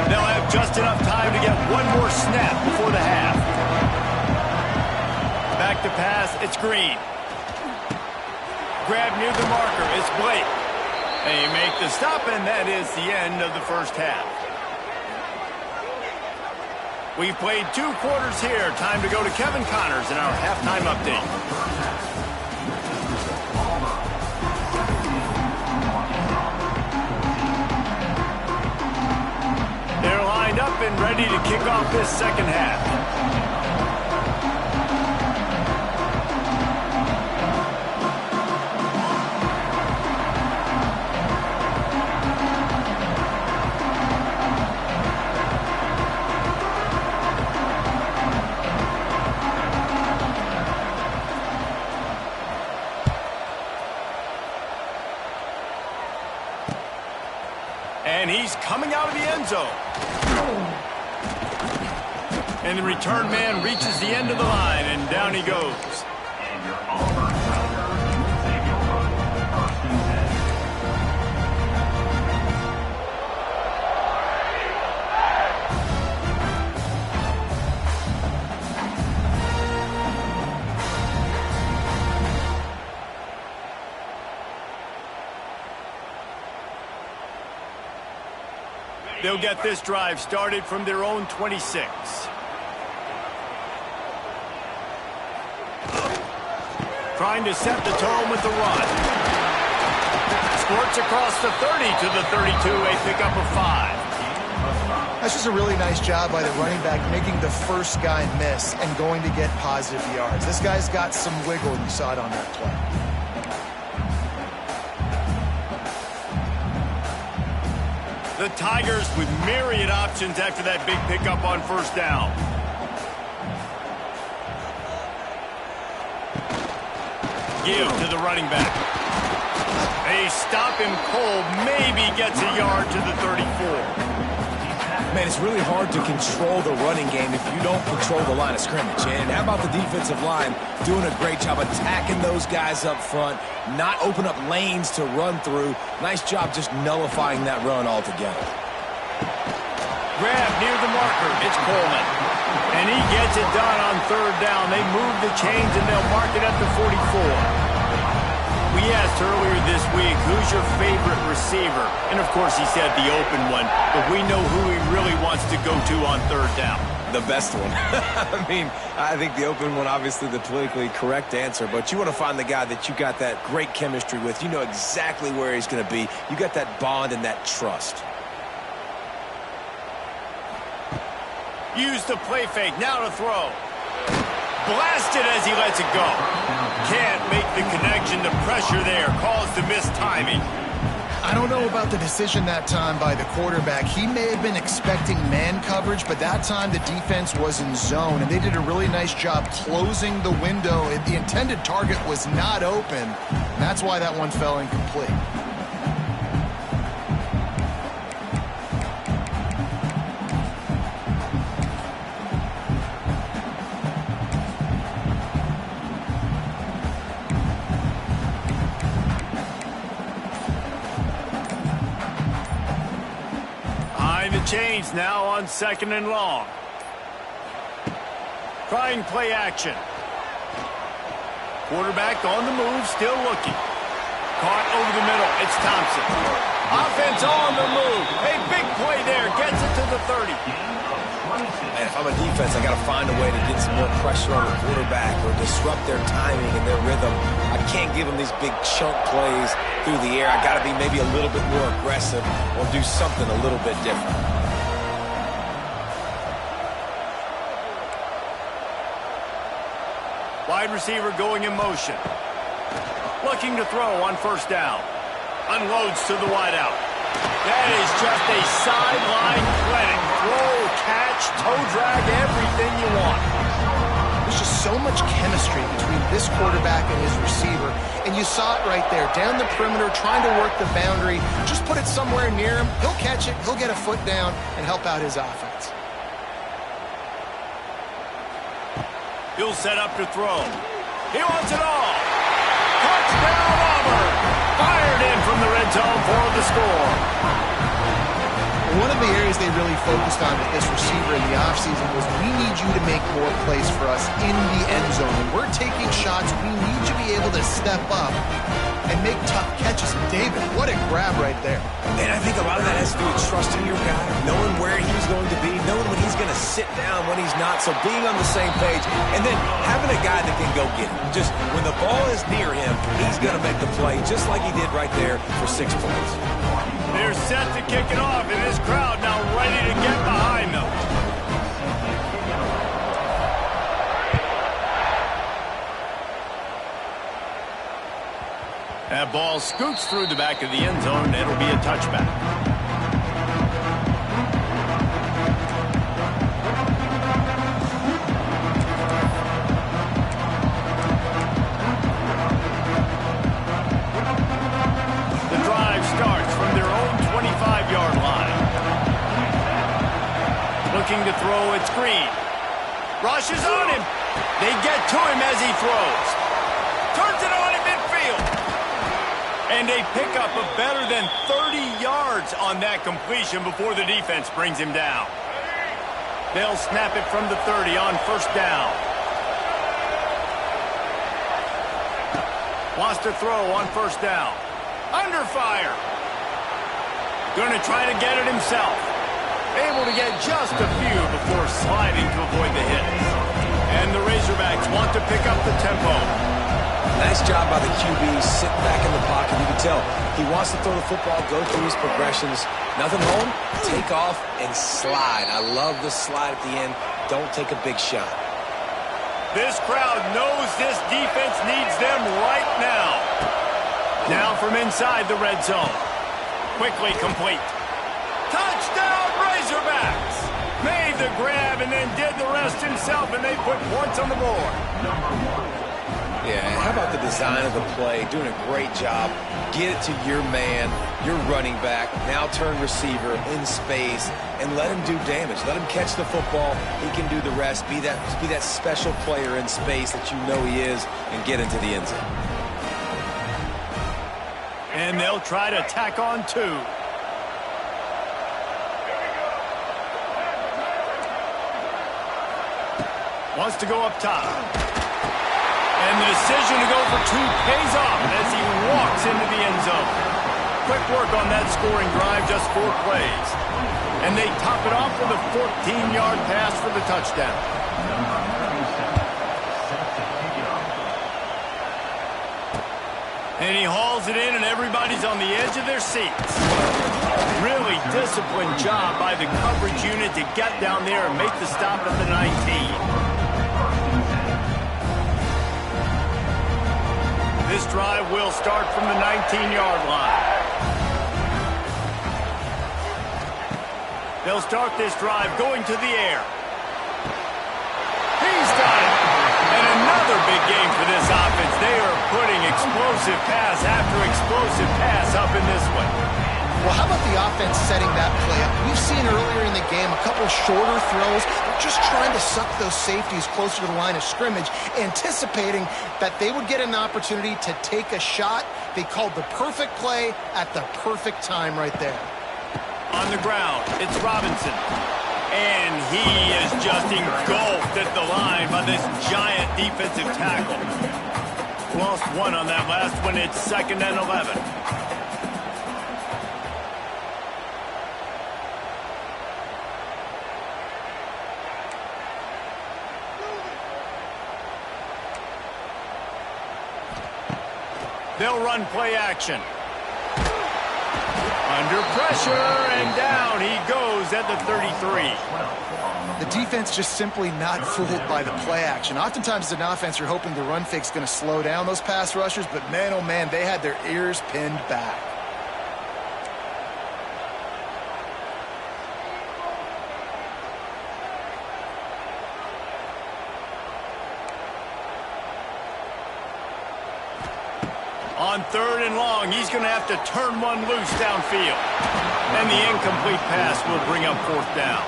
They'll have just enough time to get one more snap before the half. Back to pass, it's Green. Grab near the marker, it's Blake. They make the stop, and that is the end of the first half. We've played 2 quarters here. Time to go to Kevin Connors in our halftime update. They're lined up and ready to kick off this second half. And he's coming out of the end zone. And the return man reaches the end of the line, and down he goes. They'll get this drive started from their own 26. Trying to set the tone with the run. Squirts across the 30 to the 32, a pickup of 5. That's just a really nice job by the running back, making the first guy miss and going to get positive yards. This guy's got some wiggle, and you saw it on that play. The Tigers with myriad options after that big pickup on first down. Give to the running back. They stop him cold, maybe gets a yard to the 34. Man, it's really hard to control the running game if you don't control the line of scrimmage. And how about the defensive line doing a great job attacking those guys up front, not open up lanes to run through. Nice job just nullifying that run altogether. Grab near the marker. It's Coleman. And he gets it done on third down. They move the chains, and they'll mark it at the 44. We asked earlier this week, who's your favorite receiver? And, of course, he said the open one. But we know who he really wants to go to on third down. The best one. I mean, I think the open one, obviously the politically correct answer, but you want to find the guy that you got that great chemistry with. You know exactly where he's going to be. You got that bond and that trust. Use the play fake. Now to throw. Blasted as he lets it go. Can't make the connection. The pressure there caused the missed timing. I don't know about the decision that time by the quarterback. He may have been expecting man coverage, but that time the defense was in zone, and they did a really nice job closing the window. The intended target was not open. That's why that one fell incomplete. Chains now on 2nd and long. Trying play action. Quarterback on the move, still looking. Caught over the middle. It's Thompson. Offense on the move. A big play there. Gets it to the 30. Man, if I'm a defense, I got to find a way to get some more pressure on the quarterback or disrupt their timing and their rhythm. I can't give them these big chunk plays through the air. I got to be maybe a little bit more aggressive or do something a little bit different. Wide receiver going in motion. Looking to throw on first down. Unloads to the wideout. That is just a sideline clinic. Throw, catch, toe drag, everything you want. There's just so much chemistry between this quarterback and his receiver. And you saw it right there. Down the perimeter, trying to work the boundary. Just put it somewhere near him. He'll catch it. He'll get a foot down and help out his offense. He'll set up to throw. He wants it all. Touchdown, Auburn. Fired in from the red zone for the score. One of the areas they really focused on with this receiver in the offseason was we need you to make more plays for us in the end zone. When we're taking shots, we need you to be able to step up and make tough catches. David, what a grab right there. And I think a lot of that has to do with trusting your guy, knowing where he's going to be, knowing when he's going to sit down, when he's not, so being on the same page, and then having a guy that can go get him. Just when the ball is near him, he's going to make the play, just like he did right there for 6 points. They're set to kick it off, and this crowd now ready to get behind them. That ball scoots through the back of the end zone. It'll be a touchback. The drive starts from their own 25-yard line. Looking to throw, it's Green. Rushes on him. They get to him as he throws. Turns it on in midfield. And they pick up a better than 30 yards on that completion before the defense brings him down. They'll snap it from the 30 on first down. Wants to throw on first down. Under fire. Going to try to get it himself. Able to get just a few before sliding to avoid the hits. And the Razorbacks want to pick up the tempo. Nice job by the QB, sitting back in the pocket. You can tell he wants to throw the football, go through his progressions. Nothing home, take off and slide. I love the slide at the end. Don't take a big shot. This crowd knows this defense needs them right now. Now from inside the red zone. Quickly complete. Touchdown, Razorbacks! Made the grab and then did the rest himself, and they put points on the board. Yeah, and how about the design of the play? Doing a great job. Get it to your man, your running back, now turn receiver in space, and let him do damage. Let him catch the football. He can do the rest. Be that special player in space that you know he is, and get into the end zone. And they'll try to tack on 2. Wants to go up top. And the decision to go for 2 pays off as he walks into the end zone. Quick work on that scoring drive, just 4 plays. And they top it off with a 14-yard pass for the touchdown. And he hauls it in, and everybody's on the edge of their seats. Really disciplined job by the coverage unit to get down there and make the stop at the 19. This drive will start from the 19-yard line. They'll start this drive going to the air. He's got it. And another big game for this offense. They are putting explosive pass after explosive pass up in this one. Well, how about the offense setting that play up? We've seen earlier in the game a couple shorter throws. They're just trying to suck those safeties closer to the line of scrimmage, anticipating that they would get an opportunity to take a shot. They called the perfect play at the perfect time right there. On the ground, it's Robinson. And he is just engulfed at the line by this giant defensive tackle. Lost 1 on that last one. It's 2nd and 11. They'll run play action. Under pressure, and down he goes at the 33. The defense just simply not fooled by the play action. Oftentimes as an offense, you're hoping the run fake's going to slow down those pass rushers, but man, oh man, they had their ears pinned back. On 3rd and long, he's going to have to turn one loose downfield. And the incomplete pass will bring up fourth down.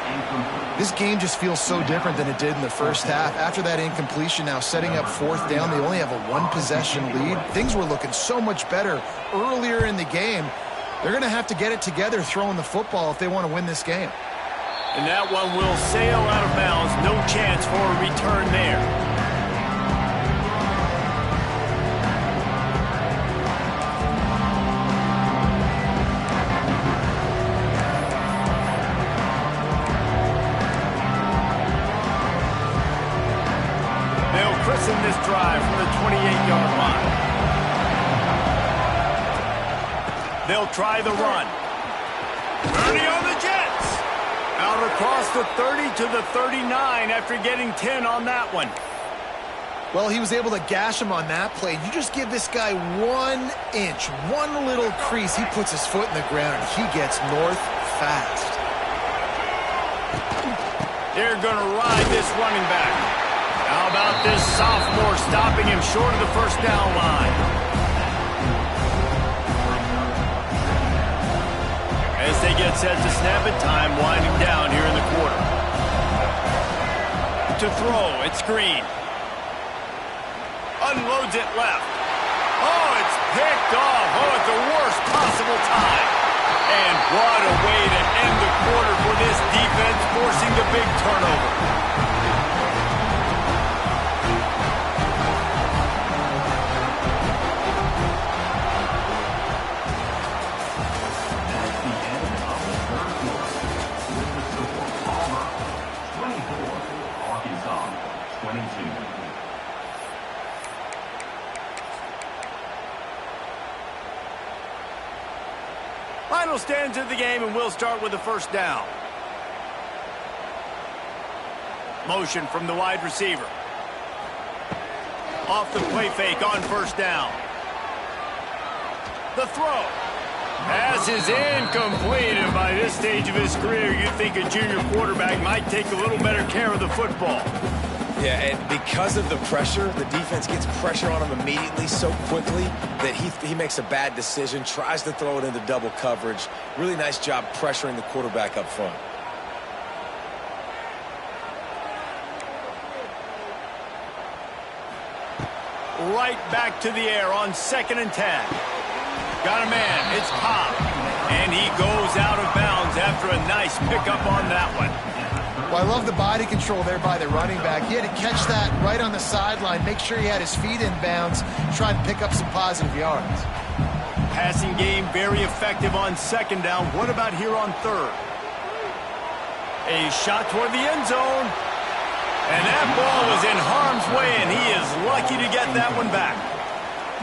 This game just feels so different than it did in the first half. After that incompletion, now setting up fourth down, they only have a one-possession lead. Things were looking so much better earlier in the game. They're going to have to get it together throwing the football if they want to win this game. And that one will sail out of bounds. No chance for a return there. They'll christen this drive from the 28-yard line. They'll try the run. Ernie on the Jets. Out across the 30 to the 39 after getting 10 on that one. Well, he was able to gash him on that play. You just give this guy 1 inch, one little crease. He puts his foot in the ground, and he gets north fast. They're going to ride this running back. How about this sophomore stopping him short of the first down line? As they get set to snap it, time winding down here in the quarter. To throw, it's Green. Unloads it left. Oh, it's picked off. Oh, at the worst possible time. And what a way to end the quarter for this defense, forcing the big turnover. Final stands of the game, and we'll start with the first down. Motion from the wide receiver. Off the play fake on first down. The throw. Pass is incomplete, and by this stage of his career, you'd think a junior quarterback might take a little better care of the football. Yeah, and because of the pressure, the defense gets pressure on him immediately so quickly that he makes a bad decision, tries to throw it into double coverage. Really nice job pressuring the quarterback up front. Right back to the air on 2nd and 10. Got a man, it's Pop. And he goes out of bounds after a nice pickup on that one. Well, I love the body control there by the running back. He had to catch that right on the sideline, make sure he had his feet in bounds, try and pick up some positive yards. Passing game very effective on 2nd down. What about here on 3rd? A shot toward the end zone. And that ball was in harm's way, and he is lucky to get that one back.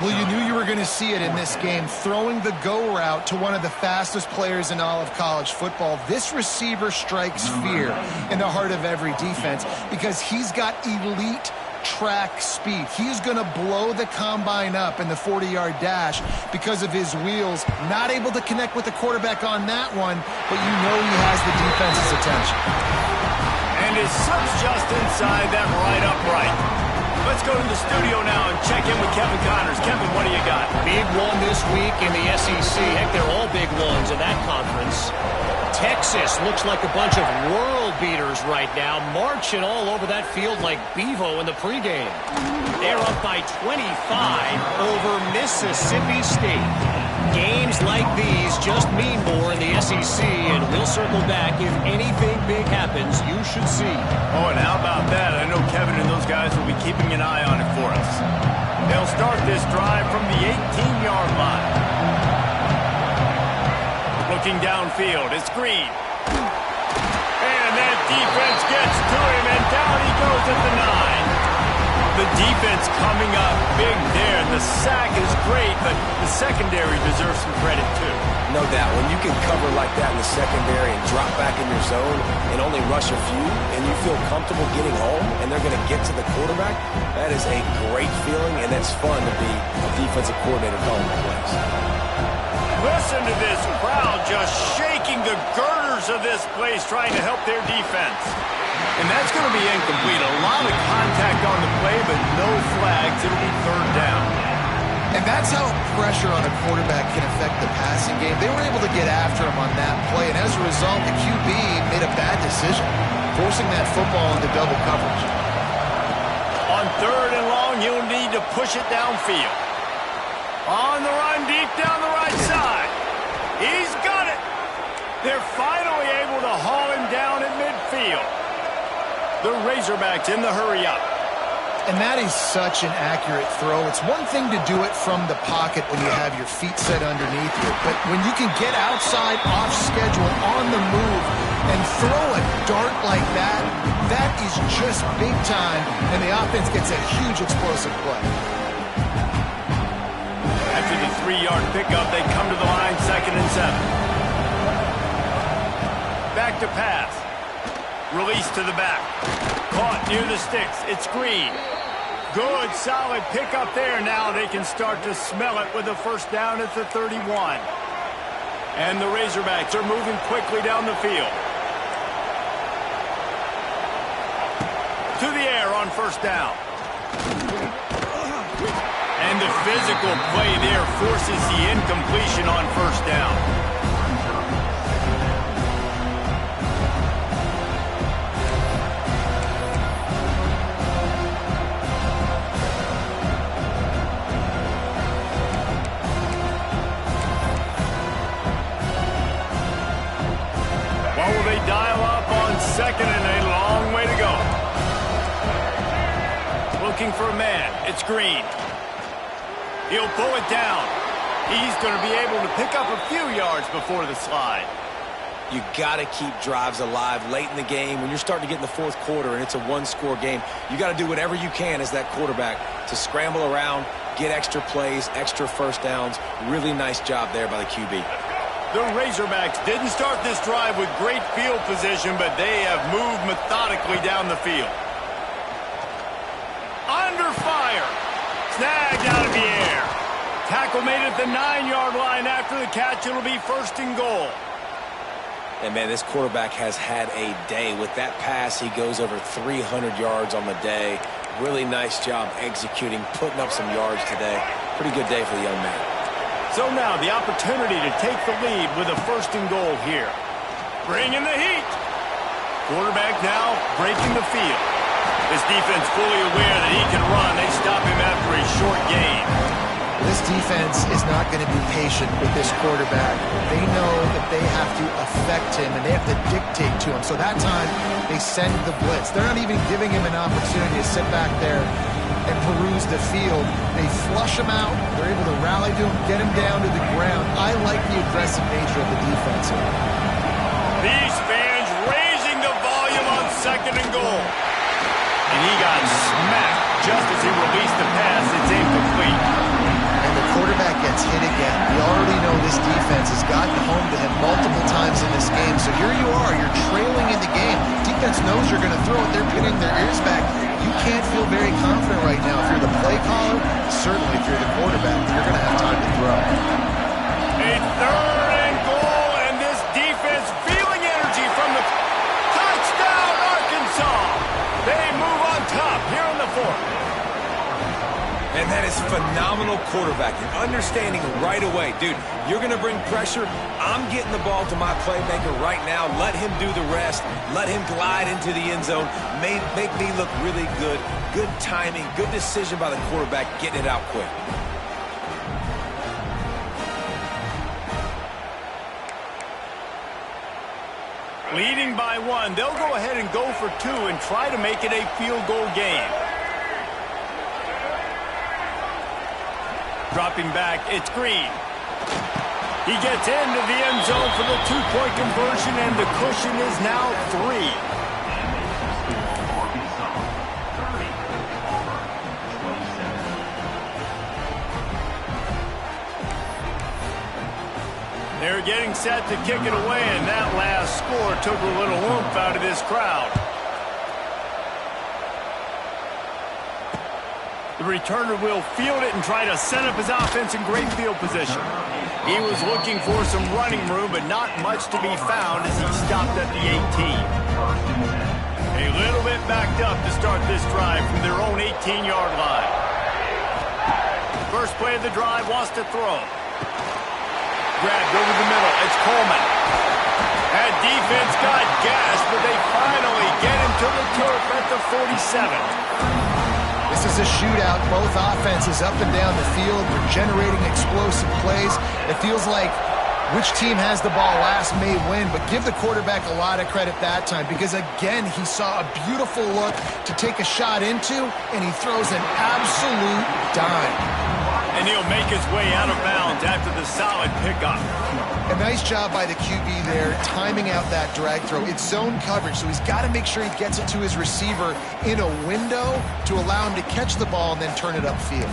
Well, you knew you were going to see it in this game, throwing the go route to one of the fastest players in all of college football. This receiver strikes fear in the heart of every defense because he's got elite track speed. He is going to blow the combine up in the 40-yard dash because of his wheels. Not able to connect with the quarterback on that one, but you know he has the defense's attention. And his sub's just inside that right upright. Let's go to the studio now and check in with Kevin Connors. Kevin, what do you got? Big one this week in the SEC. Heck, they're all big ones in that conference. Texas looks like a bunch of world beaters right now, marching all over that field like Bevo in the pregame. They're up by 25 over Mississippi State. Games like these just mean more in the SEC, and we'll circle back. If anything big happens, you should see. Oh, and how about that? I know Kevin and those guys will be keeping an eye on it for us. They'll start this drive from the 18-yard line. Looking downfield, it's Green. And that defense gets to him, and down he goes at the 9. The defense coming up big there. The sack is great, but the secondary deserves some credit, too. No doubt. When you can cover like that in the secondary and drop back in your zone and only rush a few, and you feel comfortable getting home, and they're going to get to the quarterback, that is a great feeling, and it's fun to be a defensive coordinator calling the plays. Listen to this crowd just shaking the girders of this place trying to help their defense. And that's going to be incomplete. A lot of contact on the play, but no flags. It'll be 3rd down. And that's how pressure on a quarterback can affect the passing game. They were able to get after him on that play, and as a result, the QB made a bad decision, forcing that football into double coverage. On 3rd and long, he'll need to push it downfield. On the run, deep down the right side. He's got it. They're finally able to haul him down at midfield. The Razorbacks in the hurry-up. And that is such an accurate throw. It's one thing to do it from the pocket when you have your feet set underneath you, but when you can get outside, off schedule, on the move, and throw a dart like that, that is just big time, and the offense gets a huge explosive play. After the 3-yard pickup, they come to the line, 2nd and 7. Back to pass. Release to the back. Caught near the sticks. It's Green. Good, solid pickup there. Now they can start to smell it with a first down at the 31. And the Razorbacks are moving quickly down the field. To the air on first down. And the physical play there forces the incompletion on first down. Dial up on 2nd and a long way to go. Looking for a man. It's Green. He'll pull it down. He's going to be able to pick up a few yards before the slide. You got to keep drives alive late in the game. When you're starting to get in the 4th quarter and it's a 1-score game, you got to do whatever you can as that quarterback to scramble around, get extra plays, extra first downs. Really nice job there by the QB. The Razorbacks didn't start this drive with great field position, but they have moved methodically down the field. Under fire. Snagged out of the air. Tackle made at the 9-yard line. After the catch, it'll be 1st and goal. And, man, this quarterback has had a day. With that pass, he goes over 300 yards on the day. Really nice job executing, putting up some yards today. Pretty good day for the young man. So now the opportunity to take the lead with a 1st and goal here. Bringing the heat. Quarterback now breaking the field. This defense fully aware that he can run. They stop him after a short gain. This defense is not going to be patient with this quarterback. They know that they have to affect him, and they have to dictate to him. So that time, they send the blitz. They're not even giving him an opportunity to sit back there and peruse the field. They flush him out. They're able to rally to him, get him down to the ground. I like the aggressive nature of the defense here. These fans raising the volume on 2nd and goal. And he got smacked just as he released the pass. It's incomplete. And the quarterback gets hit again. We already know this defense has gotten home to him multiple times in this game. So here you are. You're trailing in the game. Defense knows you're going to throw it. They're pinning their ears back. You can't feel very confident right now. If you're the play caller, certainly if you're the quarterback, you're going to have time to throw. A 3rd and goal, and this defense feeling energy from the touchdown, Arkansas. They move on top here in the 4th. And that is phenomenal quarterbacking. Understanding right away, dude, you're going to bring pressure. I'm getting the ball to my playmaker right now. Let him do the rest. Let him glide into the end zone. Make me look really good. Good timing. Good decision by the quarterback, getting it out quick. Leading by 1, they'll go ahead and go for 2 and try to make it a field goal game. Dropping back, it's Green. He gets into the end zone for the 2-point conversion, and the cushion is now 3. They're getting set to kick it away, and that last score took a little oomph out of this crowd. The returner will field it and try to set up his offense in great field position. He was looking for some running room, but not much to be found as he stopped at the 18. A little bit backed up to start this drive from their own 18-yard line. First play of the drive, wants to throw. Grabbed over the middle. It's Coleman. That defense got gas, but they finally get him to the turf at the 47. This is a shootout. Both offenses up and down the field. We're generating explosive plays. It feels like which team has the ball last may win, but give the quarterback a lot of credit that time because, again, he saw a beautiful look to take a shot into, and he throws an absolute dime. And he'll make his way out of bounds after the solid pickup. A nice job by the QB there, timing out that drag throw. It's zone coverage, so he's got to make sure he gets it to his receiver in a window to allow him to catch the ball and then turn it upfield.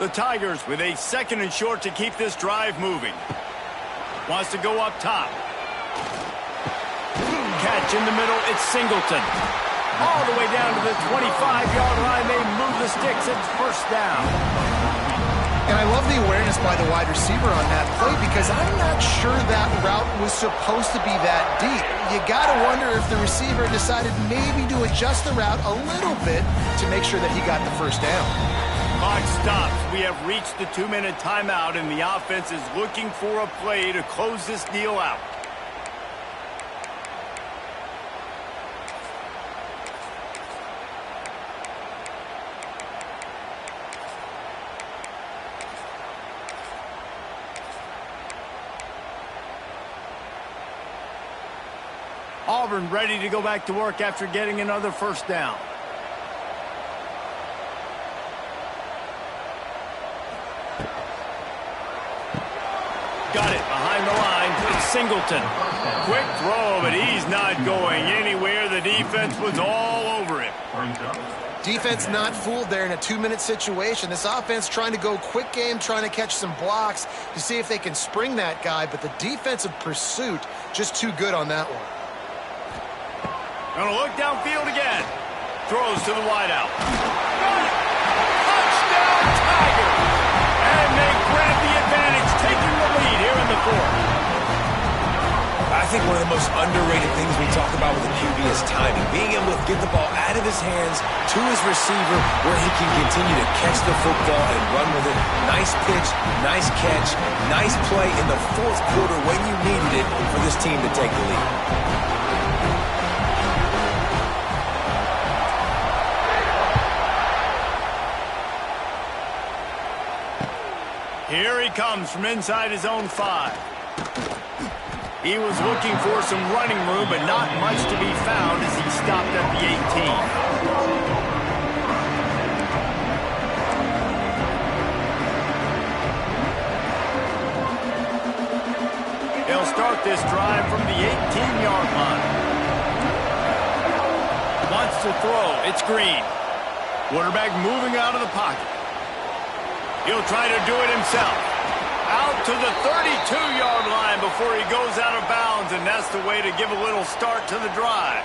The Tigers with a 2nd and short to keep this drive moving. Wants to go up top. Catch in the middle, it's Singleton. All the way down to the 25-yard line. They move the sticks. It's first down. And I love the awareness by the wide receiver on that play because I'm not sure that route was supposed to be that deep. You got to wonder if the receiver decided maybe to adjust the route a little bit to make sure that he got the first down. Clock stops. We have reached the 2-minute timeout, and the offense is looking for a play to close this deal out. Auburn ready to go back to work after getting another first down. Got it behind the line. It's Singleton. Quick throw, but he's not going anywhere. The defense was all over him. Defense not fooled there in a 2-minute situation. This offense trying to go quick game, trying to catch some blocks to see if they can spring that guy, but the defensive pursuit just too good on that one. Gonna look downfield again. Throws to the wideout. Touchdown Tigers! And they grab the advantage, taking the lead here in the fourth. I think one of the most underrated things we talk about with the QB is timing. Being able to get the ball out of his hands to his receiver where he can continue to catch the football and run with it. Nice pitch, nice catch, nice play in the fourth quarter when you needed it for this team to take the lead. Here he comes from inside his own 5. He was looking for some running room, but not much to be found as he stopped at the 18. They'll start this drive from the 18-yard line. Wants to throw. It's Green. Quarterback moving out of the pocket. He'll try to do it himself. Out to the 32-yard line before he goes out of bounds, and that's the way to give a little start to the drive.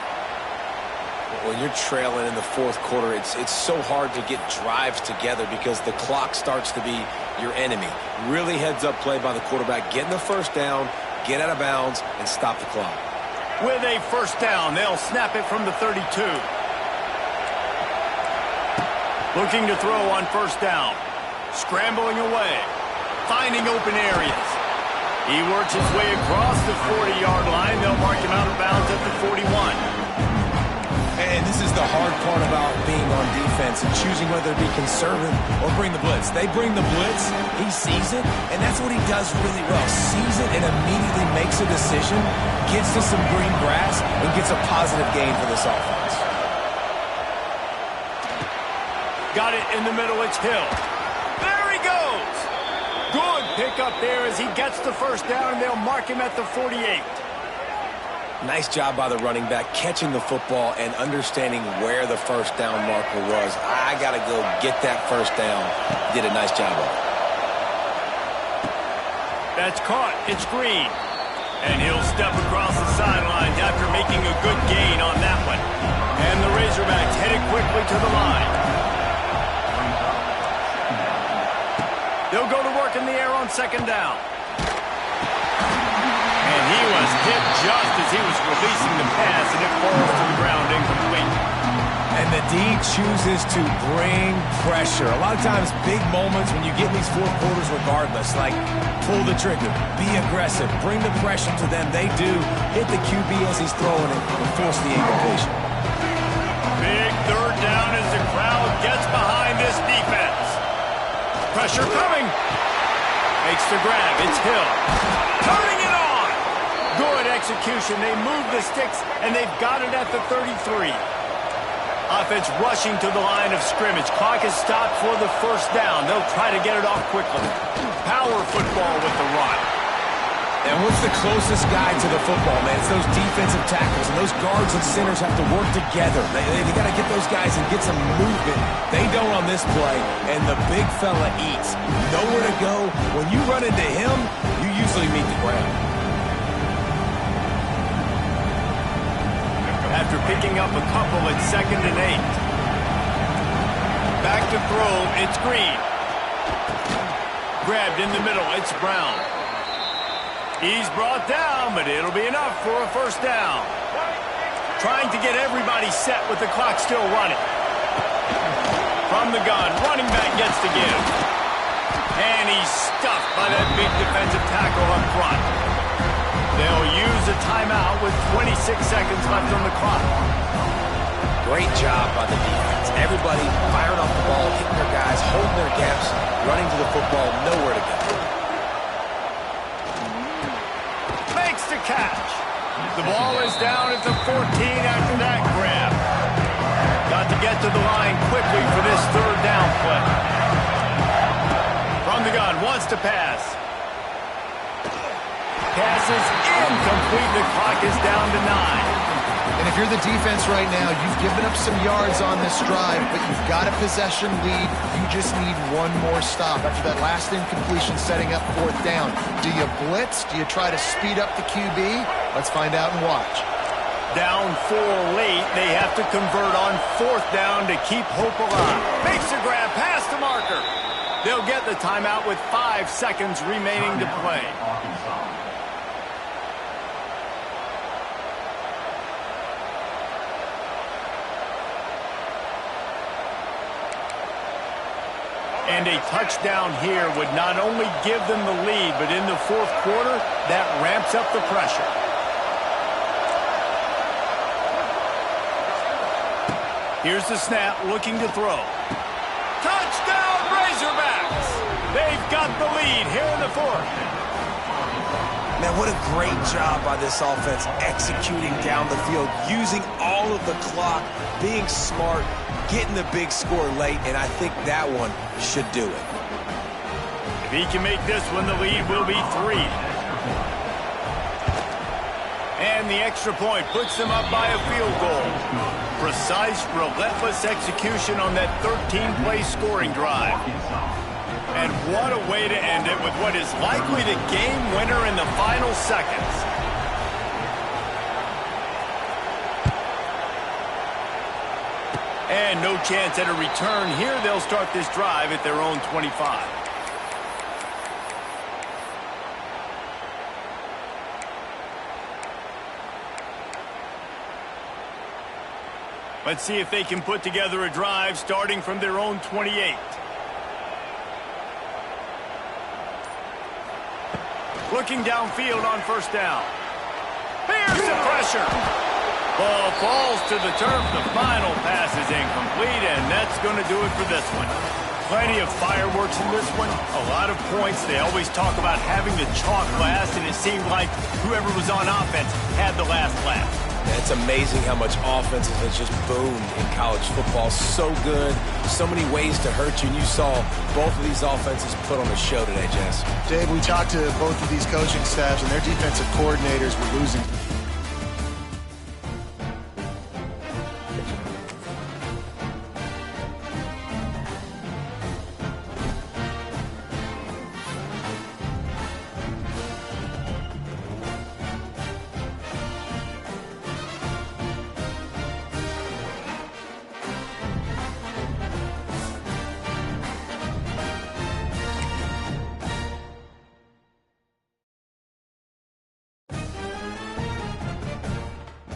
When you're trailing in the fourth quarter, it's so hard to get drives together because the clock starts to be your enemy. Really heads-up play by the quarterback. Getting the first down, get out of bounds, and stop the clock. With a first down, they'll snap it from the 32. Looking to throw on first down. Scrambling away, finding open areas. He works his way across the 40-yard line. They'll mark him out of bounds at the 41. And this is the hard part about being on defense and choosing whether to be conservative or bring the blitz. They bring the blitz, he sees it, and that's what he does really well. Sees it and immediately makes a decision, gets to some green grass, and gets a positive gain for this offense. Got it in the middle, it's Hill. There he goes. Good pickup there as he gets the first down, and they'll mark him at the 48. Nice job by the running back, catching the football and understanding where the first down marker was. I got to go get that first down. Did a nice job of it. That's caught. It's Green. And he'll step across the sidelines after making a good gain on that one. And the Razorbacks headed quickly to the line. in the air on second down. And he was hit just as he was releasing the pass, and it falls to the ground incomplete. And the D chooses to bring pressure. A lot of times, big moments when you get in these fourth quarters regardless, like pull the trigger, be aggressive, bring the pressure to them. They do hit the QB as he's throwing it and force the incompletion. Big third down as the crowd gets behind this defense. Pressure coming. Makes the grab. It's Hill. Turning it on. Good execution. They move the sticks, and they've got it at the 33. Offense rushing to the line of scrimmage. Clock is stopped for the first down. They'll try to get it off quickly. Power football with the run. And what's the closest guy to the football, man? It's those defensive tackles, and those guards and centers have to work together. They got to get those guys and get some movement. They don't on this play, and the big fella eats. Nowhere to go. When you run into him, you usually meet the ground. After picking up a couple at 2nd and 8. Back to throw, it's Green. Grabbed in the middle, it's Brown. He's brought down, but it'll be enough for a first down. Trying to get everybody set with the clock still running. From the gun, running back gets to give. And he's stuffed by that big defensive tackle up front. They'll use a timeout with 26 seconds left on the clock. Great job by the defense. Everybody firing off the ball, hitting their guys, holding their gaps, running to the football, nowhere to go. Makes the catch. The ball is down at the 14 after that grab. Got to get to the line quickly for this third down play. From the gun, wants to pass. Passes incomplete. The clock is down to 9. And if you're the defense right now, you've given up some yards on this drive, but you've got a possession lead. You just need one more stop. After that last incompletion setting up fourth down, do you blitz? Do you try to speed up the QB? Let's find out and watch. Down 4 late. They have to convert on fourth down to keep hope alive. Makes a grab past the marker. They'll get the timeout with 5 seconds remaining to play. And a touchdown here would not only give them the lead, but in the fourth quarter, that ramps up the pressure. Here's the snap, looking to throw. Touchdown, Razorbacks! They've got the lead here in the fourth. Man, what a great job by this offense executing down the field, using all of the clock, being smart, getting the big score late, and I think that one should do it. If he can make this one, the lead will be 3. And the extra point puts them up by a field goal. Precise, relentless execution on that 13-play scoring drive. And what a way to end it with what is likely the game winner in the final seconds. And no chance at a return here. They'll start this drive at their own 25. Let's see if they can put together a drive starting from their own 28. Looking downfield on first down. Here's the pressure. Ball falls to the turf. The final pass is incomplete, and that's going to do it for this one. Plenty of fireworks in this one. A lot of points. They always talk about having the chalk last, and it seemed like whoever was on offense had the last laugh. It's amazing how much offenses has just boomed in college football. So good, so many ways to hurt you, and you saw both of these offenses put on a show today, Jess. Dave, we talked to both of these coaching staffs, and their defensive coordinators were losing